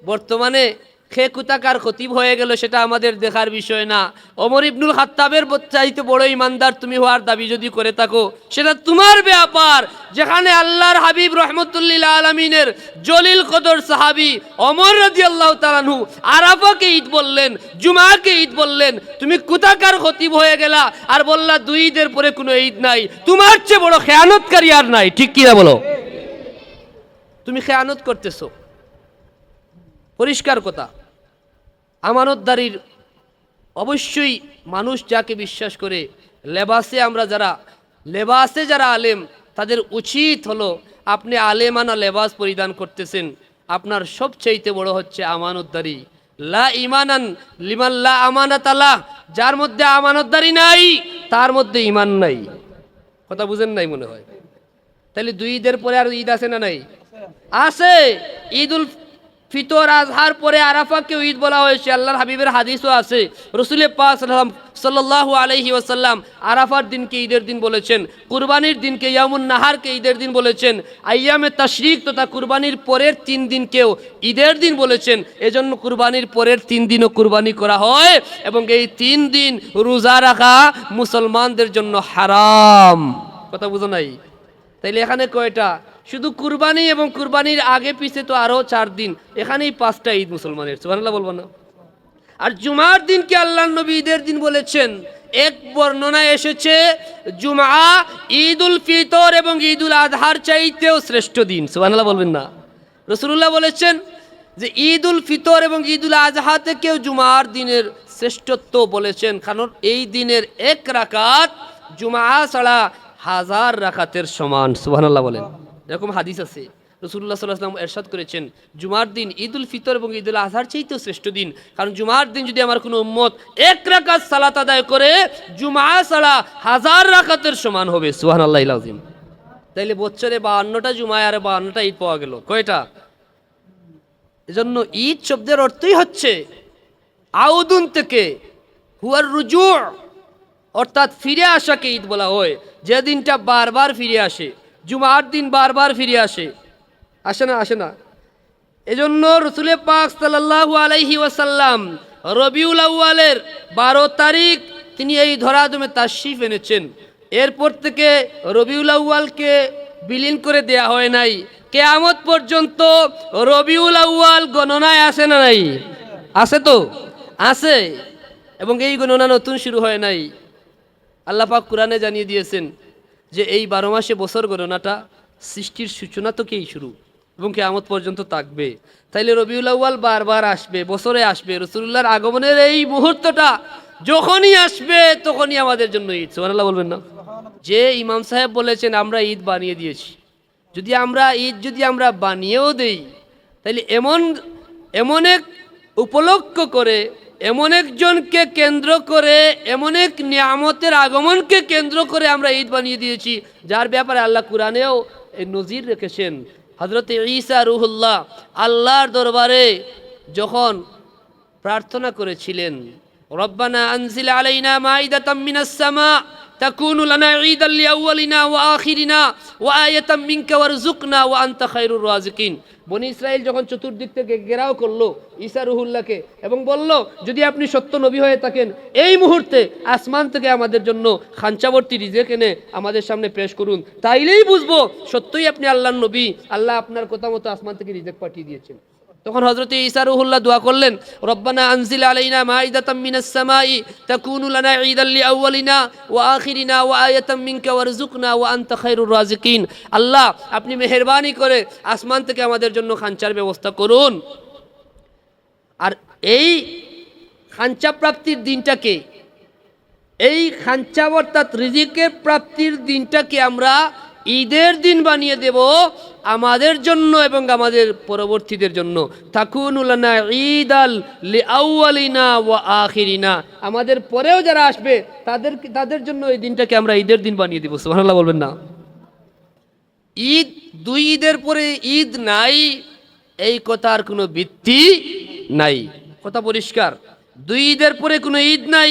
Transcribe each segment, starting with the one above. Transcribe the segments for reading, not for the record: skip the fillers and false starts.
বর্তমানে খে কুতাকার খতিব হয়ে গেল সেটা আমাদের দেখার বিষয় না। ওমর ইবনুল খাত্তাবের চাইতে বড় ইমানদার তুমি হওয়ার দাবি যদি করে থাকো সেটা তোমার ব্যাপার। যেখানে আল্লাহর হাবিব রহমতুল্লিল আলমিনের জলিল কদর সাহাবি ওমর রাদিয়াল্লাহু তাআলা আনহু আরাফাকে ঈদ বললেন, জুমাকে ঈদ বললেন, তুমি কুতাকার খতিব হয়ে গেলা আর বললা দুই ঈদের পরে কোনো ঈদ নাই। তোমার চেয়ে বড় খেয়ানতকারী আর নাই, ঠিক কিনা বলো? তুমি খেয়ানত করতেছো, পরিষ্কার কথা। আমানতদারির অবশ্যই মানুষ যাকে বিশ্বাস করে, লেবাসে যারা আলেম তাদের উচিত হলো, আপনি আলেমানা লেবাস পরিধান করতেছেন, আপনার সবচাইতে বড় হচ্ছে আমানতদারি। লা ইমানান লিমান লা আমানাত আলাহ, যার মধ্যে আমানতদারি নাই তার মধ্যে ইমান নাই। কথা বুঝেন নাই মনে হয়? তাহলে দুই ঈদের পরে আর ঈদ আছে না নাই? আছে। ঈদুল ফিতর আজহার পরে আরাফাকেও ঈদ বলা হয়েছে। আল্লাহর হাবিবের হাদিসও আছে। রাসূল পাক সাল্লাল্লাহু আলাইহি ওয়াসাল্লাম আরাফার দিনকে ঈদের দিন বলেছেন, কুরবানির দিনকে ইয়ামুন নাহারকে ঈদের দিন বলেছেন, আইয়ামে তাশরিক তথা কুরবানির পরের 3 দিনকেও ঈদের দিন বলেছেন। এজন্য কুরবানির পরের 3 দিনও কুরবানি করা হয় এবং এই 3 দিন রোজা রাখা মুসলমানদের জন্য হারাম। কথা বুঝো নাই? তাইলে এখানে কয়টা? শুধু কুরবানি এবং কুরবানির আগে পিছে তো আরো 4 দিন, এখানেই 5টা ঈদ মুসলমানের। সুবহানাল্লাহ বলবো না? আর জুমার দিনকে আল্লাহর নবী ঈদের দিন বলেছেন। এক বর্ণনায় এসেছে জুমা ঈদুল ফিতর এবং ঈদুল আজহার চাইতেও শ্রেষ্ঠ দিন। সুবহানাল্লাহ বলবেন না? রাসূলুল্লাহ বলেছেন যে ঈদুল ফিতর এবং ঈদুল আজহা থেকেও জুমার দিনের শ্রেষ্ঠত্ব বলেছেন, কারণ এই দিনের এক রাকাত জুমা ছাড়া 1000 রাকাতের সমান। সুবহানাল্লাহ বলেন? এরকম হাদিস আছে। রাসূলুল্লাহ সাল্লাল্লাহু আলাইহি ওয়াসাল্লাম ইরশাদ করেছেন জুমার দিন ঈদুল ফিতর এবং ঈদুল আজহার চাইতেও শ্রেষ্ঠ দিন, কারণ জুমার দিন যদি আমার কোনো উম্মত এক রাকাত সালাত আদায় করে জুমা ছাড়া 1000 রাকাতের সমান হবে। সুবহানাল্লাহিল আযীম। তাইলে বছরে 52টা জুমায় আর 52টা ঈদ পাওয়া গেল। কয়টা? এজন্য ঈদ শব্দের অর্থই হচ্ছে আউদুন থেকে হুয়ার রুজু, অর্থাৎ ফিরে আসাকে ঈদ বলা হয়। যে দিনটা বারবার ফিরে আসে, জুমার দিন বারবার ফিরে আসে, আসে না? এজন্য রাসূল পাক সাল্লাল্লাহু আলাইহি ওয়াসাল্লাম রবিউল আউয়ালের 12 তারিখ তিনি এই ধরাধামে তাশরীফ এনেছেন। এরপর থেকে রবিউল আউয়ালকে বিলীন করে দেয়া হয় নাই। কিয়ামত পর্যন্ত রবিউল আউয়াল গণনায় আসে না নাই? আছে তো? আছে। এবং এই গণনা নতুন শুরু হয় নাই। আল্লাহ পাক কুরআনে জানিয়ে দিয়েছেন যে এই 12 মাসে বছর গণনাটা সৃষ্টির সূচনা থেকেই শুরু এবং কিয়ামত পর্যন্ত থাকবে। তাইলে রবিউল আউয়াল বারবার আসবে, বছরে আসবে। রাসূলুল্লাহর আগমনের এই মুহূর্তটা যখনই আসবে তখনই আমাদের জন্য ঈদ। সুবহানাল্লাহ বলবেন না? যে ইমাম সাহেব বলেছেন আমরা ঈদ বানিয়ে দিয়েছি, যদি আমরা বানিয়েও দেই, তাইলে এমন এক উপলক্ষ করে, এমন একজনকে কেন্দ্র করে, এমন এক নিয়ামতের আগমনকে কেন্দ্র করে আমরা ঈদ বানিয়ে দিয়েছি, যার ব্যাপারে আল্লাহ কুরআনেও এই নজির রেখেছেন। হযরত ঈসা রূহুল্লাহ আল্লাহর দরবারে যখন প্রার্থনা করেছিলেন, রব্বানা আনজিল আলাইনা মাইদাতাম মিনাস সামা তাকুনু লানা ঈদাল লিআউয়ালিনা ওয়া আখিরিনা ওয়া আয়াতাম মিনকা ওয়ারযুকনা ওয়া আনতা খায়রুর রাযিকিন। বনি ইসরাইল যখন চতুর্দিক থেকে ঘেরাও করলো ঈসা রূহুল্লাহকে এবং বলল, যদি আপনি সত্য নবী হয়ে থাকেন এই মুহূর্তে আসমান থেকে আমাদের জন্য খাঞ্চাবর্তী রিজিক এনে আমাদের সামনে পেশ করুন, তাইলেই বুঝবো সত্যই আপনি আল্লাহর নবী, আল্লাহ আপনার কথা মতো আসমান থেকে রিজিক পাঠিয়ে দিয়েছেন। তখন হযরত ঈসা রূহুল্লাহ দোয়া করলেন, রব্বানা আনজিল আলাইনা মাইদাতাম মিনাস সামাই তাকুনু লানা ঈদাল লিআউয়ালিনা ওয়া আখিরিনা ওয়া আয়াতাম মিনকা ওয়ারযুকনা ওয়া আনতা খায়রুর রাযিকিন। আল্লাহ আপনি মেহেরবানি করে আসমান থেকে আমাদের জন্য খাঞ্চার ব্যবস্থা করুন। আর এই খাঞ্চা প্রাপ্তির দিনটাকে, এই খাঞ্চা অর্থাৎ রিজিকের প্রাপ্তির দিনটাকে আমরা ঈদের দিন বানিয়ে দেব আমাদের জন্য এবং আমাদের পরবর্তীদের জন্য। তাকুনু লানা ঈদাল লিআউয়ালিনা ওয়া আখিরিনা, আমাদের পরেও যারা আসবে তাদের জন্য এই দিনটাকে আমরা ঈদের দিন বানিয়ে দেব। সুবহানাল্লাহ বলবেন না? ঈদ, দুই ঈদের পরে ঈদ নাই, এই কথার কোনো ভিত্তি নাই। কথা পরিষ্কার? দুই ঈদের পরে কোনো ঈদ নাই,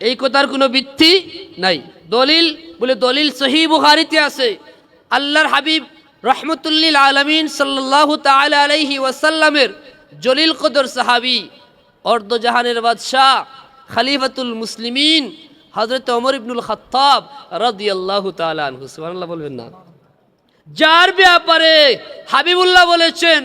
এই কথার কোনো ভিত্তি নাই। দলিল সহিহ বুখারীতে আছে। আল্লাহর হাবিব রহমতুল্লিল আলামিন সাল্লাল্লাহু তাআলা আলাইহি ওয়াসাল্লামের জলিল কদর সাহাবী, অর্ধজাহানের বাদশাহ, খলিফাতুল মুসলিমিন হযরত ওমর ইবনুল খাত্তাব রাদিয়াল্লাহু তাআলা আনহু। সুবহানাল্লাহ বলবেন না? যার ব্যাপারে হাবিবুল্লাহ বলেছেন,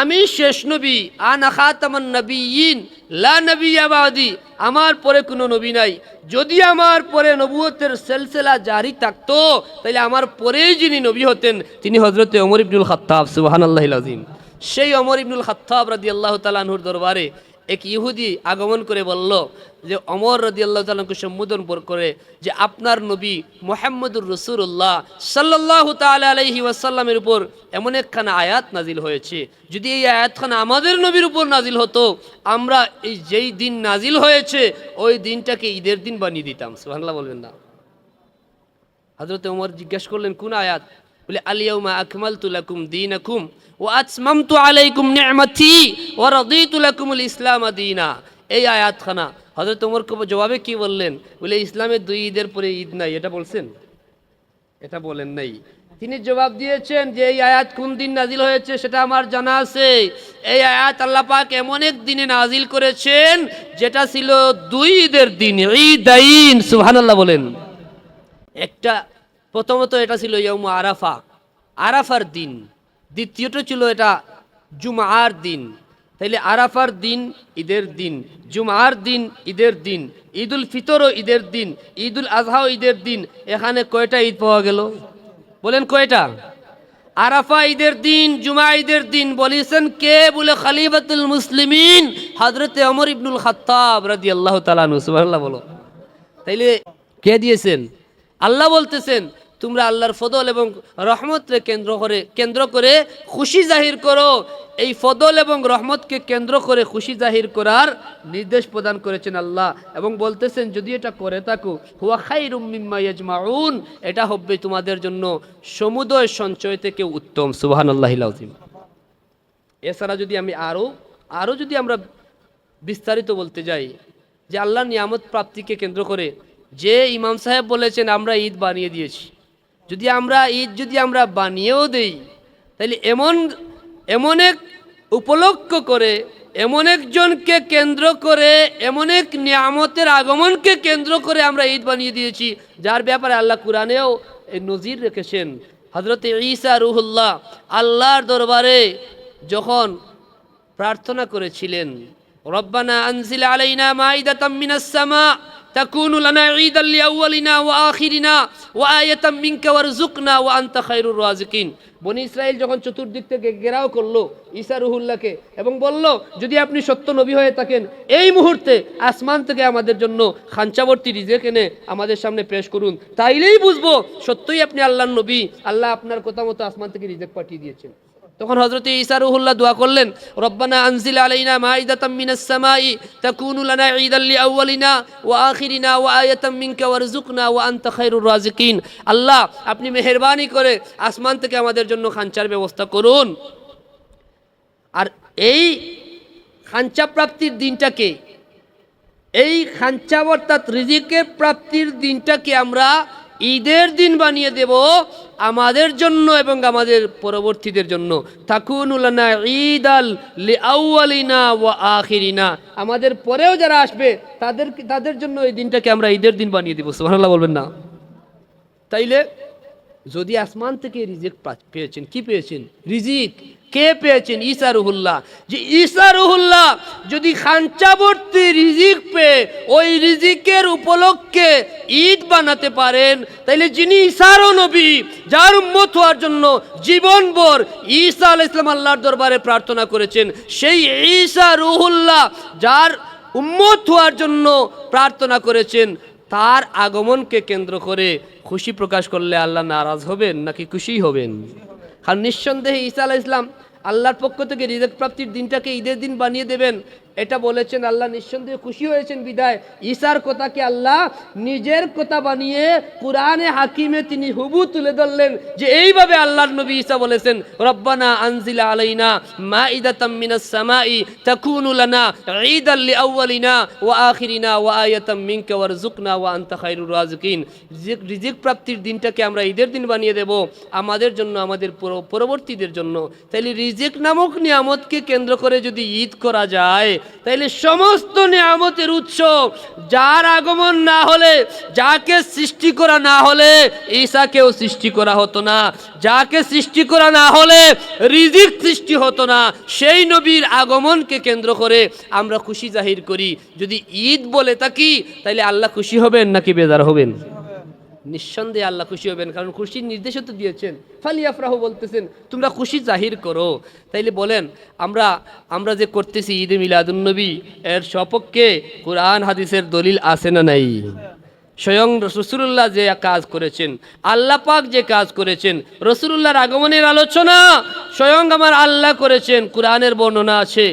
আমি শেষ নবী, আনা খাতামান নবিয়্যিন লা নবিয়্যা বাদি, আমার পরে কোনো নবী নাই। যদি আমার পরে নবুয়তের সিলসিলা জারি থাকতো তাহলে আমার পরেই যিনি নবী হতেন তিনি হযরতে ওমর ইবনুল খাত্তাব। সুবহানাল্লাহিল আযীম। সেই ওমর ইবনুল খাত্তাব রাদিয়াল্লাহু তাআলা আনহুর দরবারে এক ইহুদি আগমন করে বলল যে ওমর রাদিয়াল্লাহু তাআলাকে সম্বোধন করে যে আপনার নবী মুহাম্মদুর রাসূলুল্লাহ সাল্লাল্লাহু তাআলা আলাইহি ওয়াসাল্লামের উপর এমন একখানা আয়াত নাজিল হয়েছে, যদি এই আয়াতখানা আমাদের নবীর উপর নাজিল হতো আমরা এই যেই দিন নাজিল হয়েছে ওই দিনটাকে ঈদের দিন বানিয়ে দিতাম। সুবহানাল্লাহ বলবেন না? হযরত ওমর জিজ্ঞাসা করলেন কোন আয়াত? বলে আল ইয়াউমা আকমালতু লাকুম দীনাকুম ওয়া আতমামতু আলাইকুম নি'মাতি ওয়া রাদিতু লাকুমুল ইসলাম দীনা। এই আয়াতখানা হযরত ওমর জবাবে কি বললেন? বলে ইসলামের দুই ঈদের পরে ঈদ নাই, এটা বলছেন? এটা বলেন নাই। তিনি জবাব দিয়েছেন যে এই আয়াত কোন দিন নাজিল হয়েছে সেটা আমার জানা আছে। এই আয়াত আল্লাহ পাক এমন এক দিনে নাজিল করেছেন যেটা ছিল দুই ঈদের দিন, ঈদাইন। সুবহানাল্লাহ বলেন। একটা প্রথমত এটা ছিল ইয়াউম আরাফা, আরাফার দিন। দ্বিতীয়টা ছিল এটা জুমার দিন। তাইলে আরাফার দিন ঈদের দিন, জুমার দিন ঈদের দিন, ঈদুল ফিতরও ঈদের দিন, ঈদুল আজহাও ঈদের দিন। এখানে কয়টা ঈদ পাওয়া গেল? বলেন কয়টা? আরাফা ঈদের দিন, জুমা ঈদের দিন। বলেছেন কে? বলে খলিফাতুল মুসলিমিন হযরতে ওমর ইবনুল খাত্তাব রাদিয়াল্লাহু তাআলা আনহু। সুবহানাল্লাহ বলো। তাইলে কে দিয়েছেন? আল্লাহ বলতেছেন তোমরা আল্লাহর ফদল এবং রহমতকে কেন্দ্র করে খুশি জাহির করো। এই ফদল এবং রহমতকে কেন্দ্র করে খুশি জাহির করার নির্দেশ প্রদান করেছেন আল্লাহ, এবং বলতেছেন যদি এটা করে থাকো হুয়া খায়রুম মিম্মা ইয়াজমাউন, এটা হবে তোমাদের জন্য সমুদয় সঞ্চয় থেকে উত্তম। সুবহানাল্লাহিল আযীম। এছাড়া যদি আমি আরো যদি আমরা বিস্তারিত বলতে যাই যে আল্লাহর নিয়ামত প্রাপ্তিকে কেন্দ্র করে যে ইমাম সাহেব বলেছেন আমরা ঈদ বানিয়ে দিয়েছি, যদি আমরা বানিয়েও দেই তাহলে এমন এক উপলক্ষ করে, এমন একজনকে কেন্দ্র করে, এমন এক নিয়ামতের আগমনকে কেন্দ্র করে আমরা ঈদ বানিয়ে দিয়েছি যার ব্যাপারে আল্লাহ কুরআনেও নজির রেখেছেন। হযরত ঈসা রূহুল্লাহ আল্লাহর দরবারে যখন প্রার্থনা করেছিলেন, রব্বানা আনজিল আলাইনা মাইদাতাম মিনাস সামা তাকুনু লানা ঈদাল লিআউয়ালিনা ওয়া আখিরিনা ওয়া আয়াতাম মিনকা ওয়ারযুকনা ওয়া আনতা খায়রুর রাযিকিন। বনি ইসরাইল যখন চতুর্দিক থেকে ঘেরাও করলো ঈসা রূহুল্লাহকে এবং বলল যদি আপনি সত্য নবী হয়ে থাকেন এই মুহূর্তে আসমান থেকে আমাদের জন্য খাঞ্চাবর্তী রিজিক এনে আমাদের সামনে পেশ করুন, তাইলেই বুঝবো সত্যই আপনি আল্লাহর নবী, আল্লাহ আপনার কথা মতো আসমান থেকে রিজিক পাঠিয়ে দিয়েছেন। তখন হযরত ঈসা রূহুল্লাহ দোয়া করলেন, রব্বানা আনজিল আলাইনা মাইদাতাম মিনাস সামাই তাকুনু লানা ঈদাল লিআউয়ালিনা ওয়া আখিরিনা ওয়া আয়াতাম মিনকা ওয়ারযুকনা ওয়া আনতা খায়রুর রাযিকিন। আল্লাহ আপনি মেহেরবানি করে আসমান থেকে আমাদের জন্য খাঞ্চার ব্যবস্থা করুন। আর এই খাঞ্চা প্রাপ্তির দিনটাকে, এই খাঞ্চা অর্থাৎ রিজিকের প্রাপ্তির দিনটাকে আমরা ঈদের দিন বানিয়ে দেব আমাদের জন্য এবং আমাদের পরবর্তীদের জন্য। তাকুনু লানা ঈদাল লিআউয়ালিনা ওয়া আখিরিনা, আমাদের পরেও যারা আসবে তাদের জন্য এই দিনটাকে আমরা ঈদের দিন বানিয়ে দেব। সুবহানাল্লাহ বলবেন না? তাইলে যদি আসমান থেকে রিজিক পেয়েছেন, কি পেয়েছেন? রিজিক কে পেয়েছেন? ঈসা রূহুল্লাহ। যে ঈসা রূহুল্লাহ যদি খাঞ্চাবর্তী রিজিক পেয়ে ওই রিজিকের উপলক্ষে ঈদ বানাতে পারেন, তাইলে যিনি ঈসারও নবী, যার উম্মত হওয়ার জন্য জীবনভর ঈসা আলাইহিস সালাম আল্লাহর দরবারে প্রার্থনা করেছেন, সেই ঈসা রূহুল্লাহ যার উম্মত হওয়ার জন্য প্রার্থনা করেছেন, তার আগমনকে কেন্দ্র করে খুশি প্রকাশ করলে আল্লাহ নারাজ হবেন নাকি খুশি হবেন? কারণ নিঃসন্দেহে ঈসা আলাইহিস সালাম আল্লাহর পক্ষ থেকে রিজিক প্রাপ্তির দিনটাকে ঈদের দিন বানিয়ে দেবেন, এটা বলেছেন আল্লাহ নিঃসন্দেহে খুশি হয়েছেন বিদায় ঈসার কথাকে আল্লাহ নিজের কথা বানিয়ে কুরআনে হাকিমে তিনি হুবু তুলে ধরলেন যে এইভাবে আল্লাহর নবী ঈসা বলেছেন রব্বানা আনজিল আলাইনা মাইদাতাম মিনাস সামাই তাকুনু লানা ঈদাল লিআউয়ালিনা ওয়া আখিরিনা ওয়া আয়াতাম মিনকা ওয়ারযুকনা ওয়া আনতা খায়রুর রাযিকিন। রিজিক প্রাপ্তির দিনটাকে আমরা ঈদের দিন বানিয়ে দেব আমাদের জন্য, আমাদের পরবর্তীদের জন্য। তাইলে রিজিক নামক নিয়ামতকে কেন্দ্র করে যদি ঈদ করা যায় তাইলে সমস্ত নিয়ামতের উৎস, যার আগমন না হলে, যাকে সৃষ্টি করা না হলে ঈসাকেও সৃষ্টি করা হতো না, যাকে সৃষ্টি করা না হলে রিজিক সৃষ্টি হতো না, সেই নবীর আগমনকে কেন্দ্র করে আমরা খুশি জাহির করি। যদি ঈদ বলে থাকি তাইলে আল্লাহ খুশি হবেন নাকি বেজার হবেন? নিঃসন্দেহে আল্লাহ খুশি হবেন, কারণ খুশির নির্দেশও তো দিয়েছেন। ফালিয়াফরাহু বলতেছেন তোমরা খুশি জাহির করো। তাইলে বলেন আমরা যে করতেছি ঈদে মিলাদুন্নবী, এর সপক্ষে কোরআন হাদিসের দলিল আছে না নাই? স্বয়ং রাসূলুল্লাহ যে কাজ করেছেন, আল্লাহ পাক যে কাজ করেছেন, রাসূলুল্লাহর আগমনের আলোচনা স্বয়ং আমার আল্লাহ করেছেন, কোরআনের বর্ণনা আছে।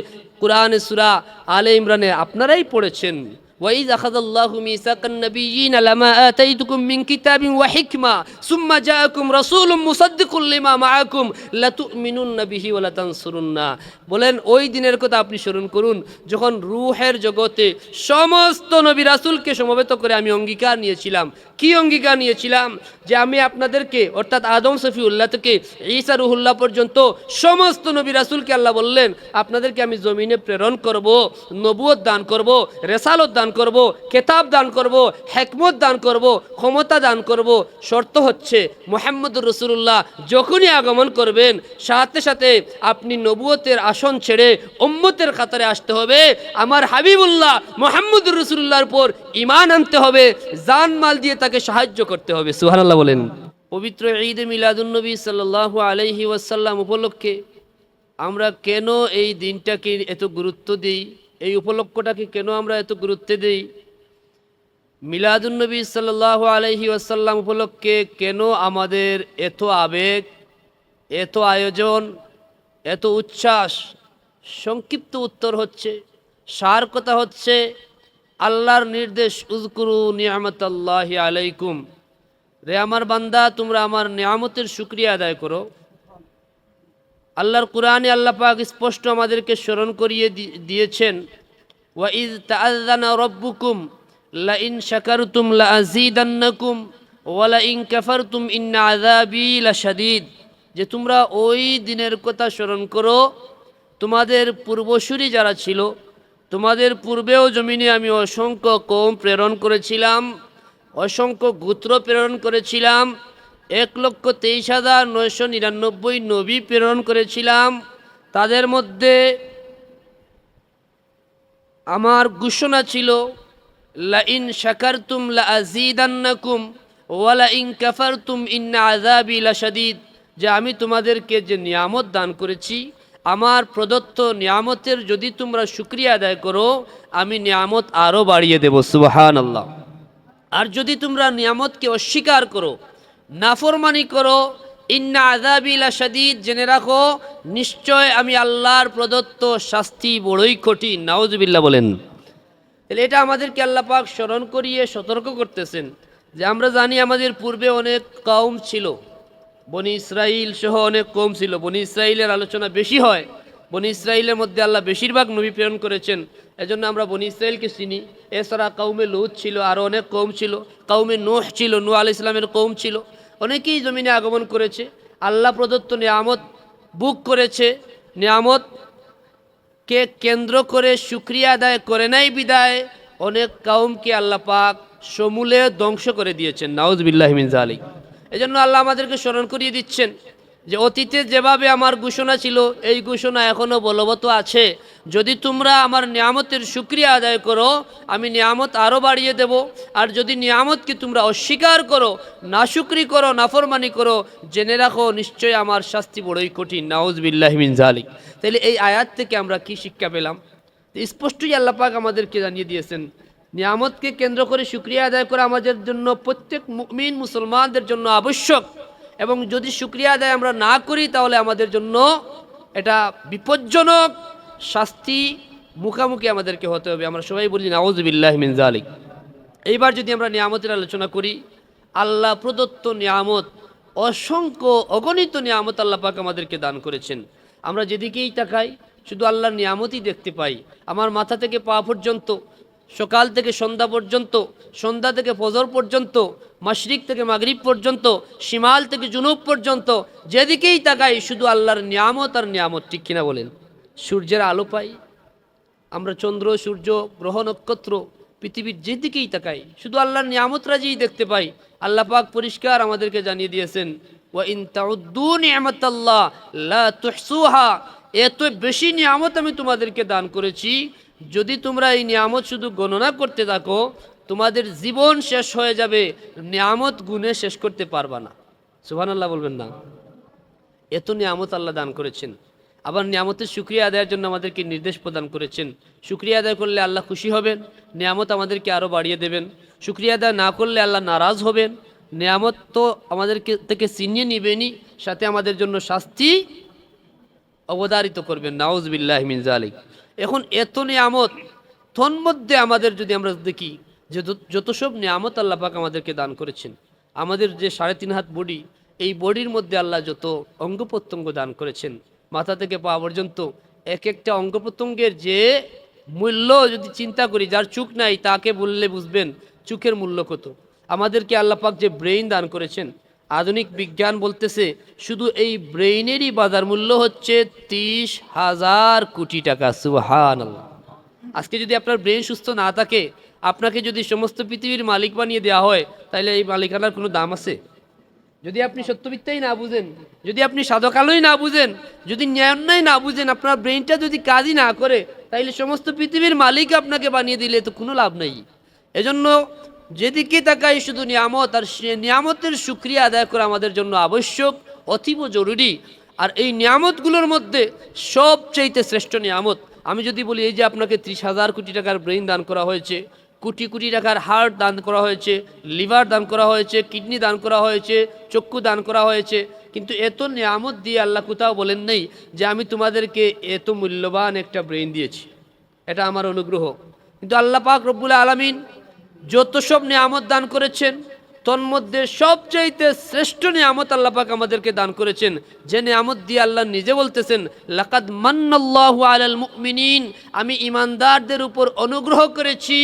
কোরআনের সূরা আলে ইমরানে আপনারাই পড়েছেন وَإِذْ أَخَذَ اللَّهُ مِيثَاقَ النَّبِيِّينَ لَمَا آتَيْتُكُم مِّن كِتَابٍ وَحِكْمَةٍ ثُمَّ جَاءَكُمْ رَسُولٌ مُصَدِّقٌ لِّمَا مَعَكُمْ لَتُؤْمِنُنَّ بِهِ وَلَتَنصُرُنَّهُ। বলেন ওই দিনের কথা আপনি স্মরণ করুন যখন রূহের জগতে সমস্ত নবী রাসূলকে সমবেত করে আমি অঙ্গীকার নিয়েছিলাম। কি অঙ্গীকার নিয়েছিলাম? যে আমি আপনাদেরকে, অর্থাৎ আদম সফিউল্লাহ থেকে ঈসা রুহুল্লাহ পর্যন্ত সমস্ত নবী রাসূলকে আল্লাহ বললেন আপনাদেরকে আমি জমিনে প্রেরণ করব, নবুয়ত দান করব, রেসালত দান করব, কেতাব দান করব, হিকমত দান করব, ক্ষমতা দান করব। শর্ত হচ্ছে মুহাম্মদুর রাসূলুল্লাহ যখনই আগমন করবেন সাথে সাথে আপনি নবুয়তের আসন ছেড়ে উম্মতের কাতারে আসতে হবে, আমার হাবিবুল্লাহ মুহাম্মদুর রাসূলুল্লাহর উপর ঈমান আনতে হবে, জান মাল দিয়ে তাকে সাহায্য করতে হবে। সুবহানাল্লাহ বলেন। পবিত্র ঈদে মিলাদুন্নবী সাল্লাল্লাহু আলাইহি ওয়াসাল্লাম উপলক্ষে আমরা কেন এই দিনটাকে এত গুরুত্ব দিই, এই উপলক্ষটাকে কেন আমরা এত গুরুত্ব দিই? মিলাদুন্নবী সাল্লাল্লাহু আলাইহি ওয়াসাল্লাম উপলক্ষে কেন আমাদের এত আবেগ, এত আয়োজন, এত উচ্ছ্বাস? সংক্ষিপ্ত উত্তর হচ্ছে, সার কথা হচ্ছে আল্লাহর নির্দেশ উযকুরু নি'মাতাল্লাহি আলাইকুম, রে আমার বান্দা তোমরা আমার নিয়ামতের শুকরিয়া আদায় করো। আল্লাহর কোরআনে আল্লাহ পাক স্পষ্ট আমাদেরকে স্মরণ করিয়ে দিয়েছেন ওয়া ইয তাআযানা রাব্বুকুম লা ইন শাকারতুম লা আযীদান্নাকুম ওয়া লা ইন কাফারতুম ইন্না আযাবি লাশাদীদ। যে তোমরা ওই দিনের কথা স্মরণ করো, তোমাদের পূর্বসূরি যারা ছিল, তোমাদের পূর্বেও জমিনে আমি অসংখ্য কওম প্রেরণ করেছিলাম, অসংখ্য গোত্র প্রেরণ করেছিলাম, 1,23,999 নবী প্রেরণ করেছিলাম। তাদের মধ্যে আমার ঘোষণা ছিল লা ইন শাকারতুম লা আযীদান্নাকুম ওয়া লা ইন কাফারতুম ইন্না আযাবি লাশাদীদ। যে আমি তোমাদেরকে যে নিয়ামত দান করেছি, আমার প্রদত্ত নিয়ামতের যদি তোমরা শুকরিয়া আদায় করো আমি নিয়ামত আরও বাড়িয়ে দেব। সুবহানাল্লাহ। আর যদি তোমরা নিয়ামতকে অস্বীকার করো, নাফরমানি করো, ইন্না আযাবি লাশাদীদ, জেনে রাখো নিশ্চয় আমি আল্লাহর প্রদত্ত শাস্তি বড়ই কঠিন। নাউজুবিল্লাহ বলেন। তাহলে এটা আমাদেরকে আল্লাহ পাক স্মরণ করিয়ে সতর্ক করতেছেন যে আমরা জানি আমাদের পূর্বে অনেক কওম ছিল, বনি ইসরাইল সহ অনেক কওম ছিল। বনি ইসরাইলের আলোচনা বেশি হয়, বনি ইসরাইলের মধ্যে আল্লাহ বেশিরভাগ নবী প্রেরণ করেছেন, এজন্য আমরা বনি ইসরাইলকে চিনি। এছাড়া কওমে লূত ছিল, আরও অনেক কওম ছিল, কওমে নূহ ছিল, নূহ আলাইহিস সালামের কওম ছিল। অনেকেই জমিনে আগমন করেছে, আল্লাহ প্রদত্ত নিয়ামত বুক করেছে, নিয়ামতকে কেন্দ্র করে শুকরিয়া আদায় করে নাই বিদায় অনেক কওমকে আল্লাহ পাক সমূলে ধ্বংস করে দিয়েছেন। নাউজুবিল্লাহি মিন যালিক। এজন্য আল্লাহ আমাদেরকে স্মরণ করিয়ে দিচ্ছেন যে অতীতে যেভাবে আমার ঘোষণা ছিল এই ঘোষণা এখনও বলবৎ আছে। যদি তোমরা আমার নিয়ামতের শুকরিয়া আদায় করো আমি নিয়ামত আরও বাড়িয়ে দেব, আর যদি নিয়ামতকে তোমরা অস্বীকার করো, নাশুকরি করো, নাফরমানি করো, জেনে রাখো নিশ্চয় আমার শাস্তি বড়ই কঠিন। নাউজুবিল্লাহি মিন যালিক। তাহলে এই আয়াত থেকে আমরা কি শিক্ষা পেলাম? স্পষ্টই আল্লাহ পাক আমাদেরকে জানিয়ে দিয়েছেন নিয়ামতকে কেন্দ্র করে শুকরিয়া আদায় করা আমাদের জন্য, প্রত্যেক মুমিন মুসলমানদের জন্য আবশ্যক। এবং যদি শুকরিয়া আদায় আমরা না করি তাহলে আমাদের জন্য এটা বিপজ্জনক, শাস্তি মুখামুখি আমাদেরকে হতে হবে। আমরা সবাই বলি নাউযু বিল্লাহি মিন যালিক। এইবার যদি আমরা নিয়ামতের আলোচনা করি, আল্লাহ প্রদত্ত নিয়ামত, অসংখ্য অগণিত নিয়ামত আল্লাহ পাক আমাদেরকে দান করেছেন। আমরা যেদিকেই তাকাই শুধু আল্লাহর নিয়ামতই দেখতে পাই। আমার মাথা থেকে পা পর্যন্ত, সকাল থেকে সন্ধ্যা পর্যন্ত, সন্ধ্যা থেকে ফজর পর্যন্ত, মাশরিক থেকে মাগরিব পর্যন্ত, শিমাল থেকে জুনুব পর্যন্ত, যেদিকেই তাকাই শুধু আল্লাহর নিয়ামত আর নিয়ামত, ঠিক কিনা বলেন? সূর্যের আলো পাই আমরা, চন্দ্র সূর্য গ্রহ নক্ষত্র, পৃথিবীর যেদিকেই তাকাই শুধু আল্লাহর নিয়ামত রাজিই দেখতে পাই। আল্লাহ পাক পরিষ্কার আমাদেরকে জানিয়ে দিয়েছেন, ওয়া ইন তাউদ্দু নি'মাতাল্লাহ লা তুহসুহা, এত বেশি নিয়ামত আমি তোমাদেরকে দান করেছি, যদি তোমরা এই নিয়ামত শুধু গণনা করতে থাকো তোমাদের জীবন শেষ হয়ে যাবে, নিয়ামত গুণে শেষ করতে পারবা না। সুবহানাল্লাহ বলবেন না? এত নিয়ামত আল্লাহ দান করেছেন। আবার নিয়ামতের শুকরিয়া আদায়ের জন্য আমাদেরকে নির্দেশ প্রদান করেছেন। শুকরিয়া আদায় করলে আল্লাহ খুশি হবেন, নিয়ামত আমাদেরকে আরও বাড়িয়ে দেবেন। শুকরিয়া আদায় না করলে আল্লাহ নারাজ হবেন। নিয়ামত তো আমাদেরকে থেকে ছিনিয়ে নিবেনই, সাথে আমাদের জন্য শাস্তি অবধারিত করবেন। নাউজ বিল্লাহি মিন যালিক। এখন এত নিয়ামত তন্মধ্যে আমাদের যদি আমরা দেখি যে যত সব নিয়ামত আল্লাহ পাক আমাদেরকে দান করেছেন, আমাদের যে 3.5 হাত বডি, এই বডির মধ্যে আল্লাহ যত অঙ্গ প্রত্যঙ্গ দান করেছেন, মাথা থেকে পা পর্যন্ত এক একটা অঙ্গ প্রত্যঙ্গের যে মূল্য যদি চিন্তা করি, যার চোখ নাই তাকে বললে বুঝবেন চোখের মূল্য কত। আমাদেরকে আল্লাহ পাক যে ব্রেইন দান করেছেন, আধুনিক বিজ্ঞান বলতেছে শুধু এই ব্রেইনেরই বাজার মূল্য হচ্ছে 30,000 কোটি টাকা। সুবহানাল্লাহ। আজকে যদি আপনার ব্রেইন সুস্থ না থাকে, আপনাকে যদি সমস্ত পৃথিবীর মালিক বানিয়ে দেওয়া হয়, তাহলে এই মালিকানার কোনো দাম আছে? যদি আপনি সত্যবিদ্যাই না বুঝেন, যদি আপনি সাধকালই না বুঝেন, যদি ন্যায় না বুঝেন, আপনার ব্রেইনটা যদি কাজই না করে, তাইলে সমস্ত পৃথিবীর মালিক আপনাকে বানিয়ে দিলে তো কোনো লাভ নেই। এজন্য যেদিকে তাকাই শুধু নিয়ামত, আর সে নিয়ামতের শুকরিয়া আদায় করা আমাদের জন্য আবশ্যক, অতীব জরুরি। আর এই নিয়ামতগুলোর মধ্যে সবচেয়ে শ্রেষ্ঠ নিয়ামত আমি যদি বলি, এই যে আপনাকে 30,000 কোটি টাকার ব্রেইন দান করা হয়েছে, কোটি কোটি টাকার হার্ট দান করা হয়েছে, লিভার দান করা হয়েছে, কিডনি দান করা হয়েছে, চক্ষু দান করা হয়েছে, কিন্তু এত নিয়ামত দিয়ে আল্লাহ কোথাও বলেন নেই যে আমি তোমাদেরকে এত মূল্যবান একটা ব্রেইন দিয়েছি, এটা আমার অনুগ্রহ। কিন্তু আল্লাহ পাক রব্বুল আলামিন যত সব নিয়ামত দান করেছেন, তন্মধ্যে সবচাইতে শ্রেষ্ঠ নিয়ামত আল্লাহ পাক আমাদেরকে দান করেছেন, যে নিয়ামত দিয়ে আল্লাহ নিজে বলতেছেন, লাকাদ মান্নাল্লাহু আলাল মুমিনিন, আমি ইমানদারদের উপর অনুগ্রহ করেছি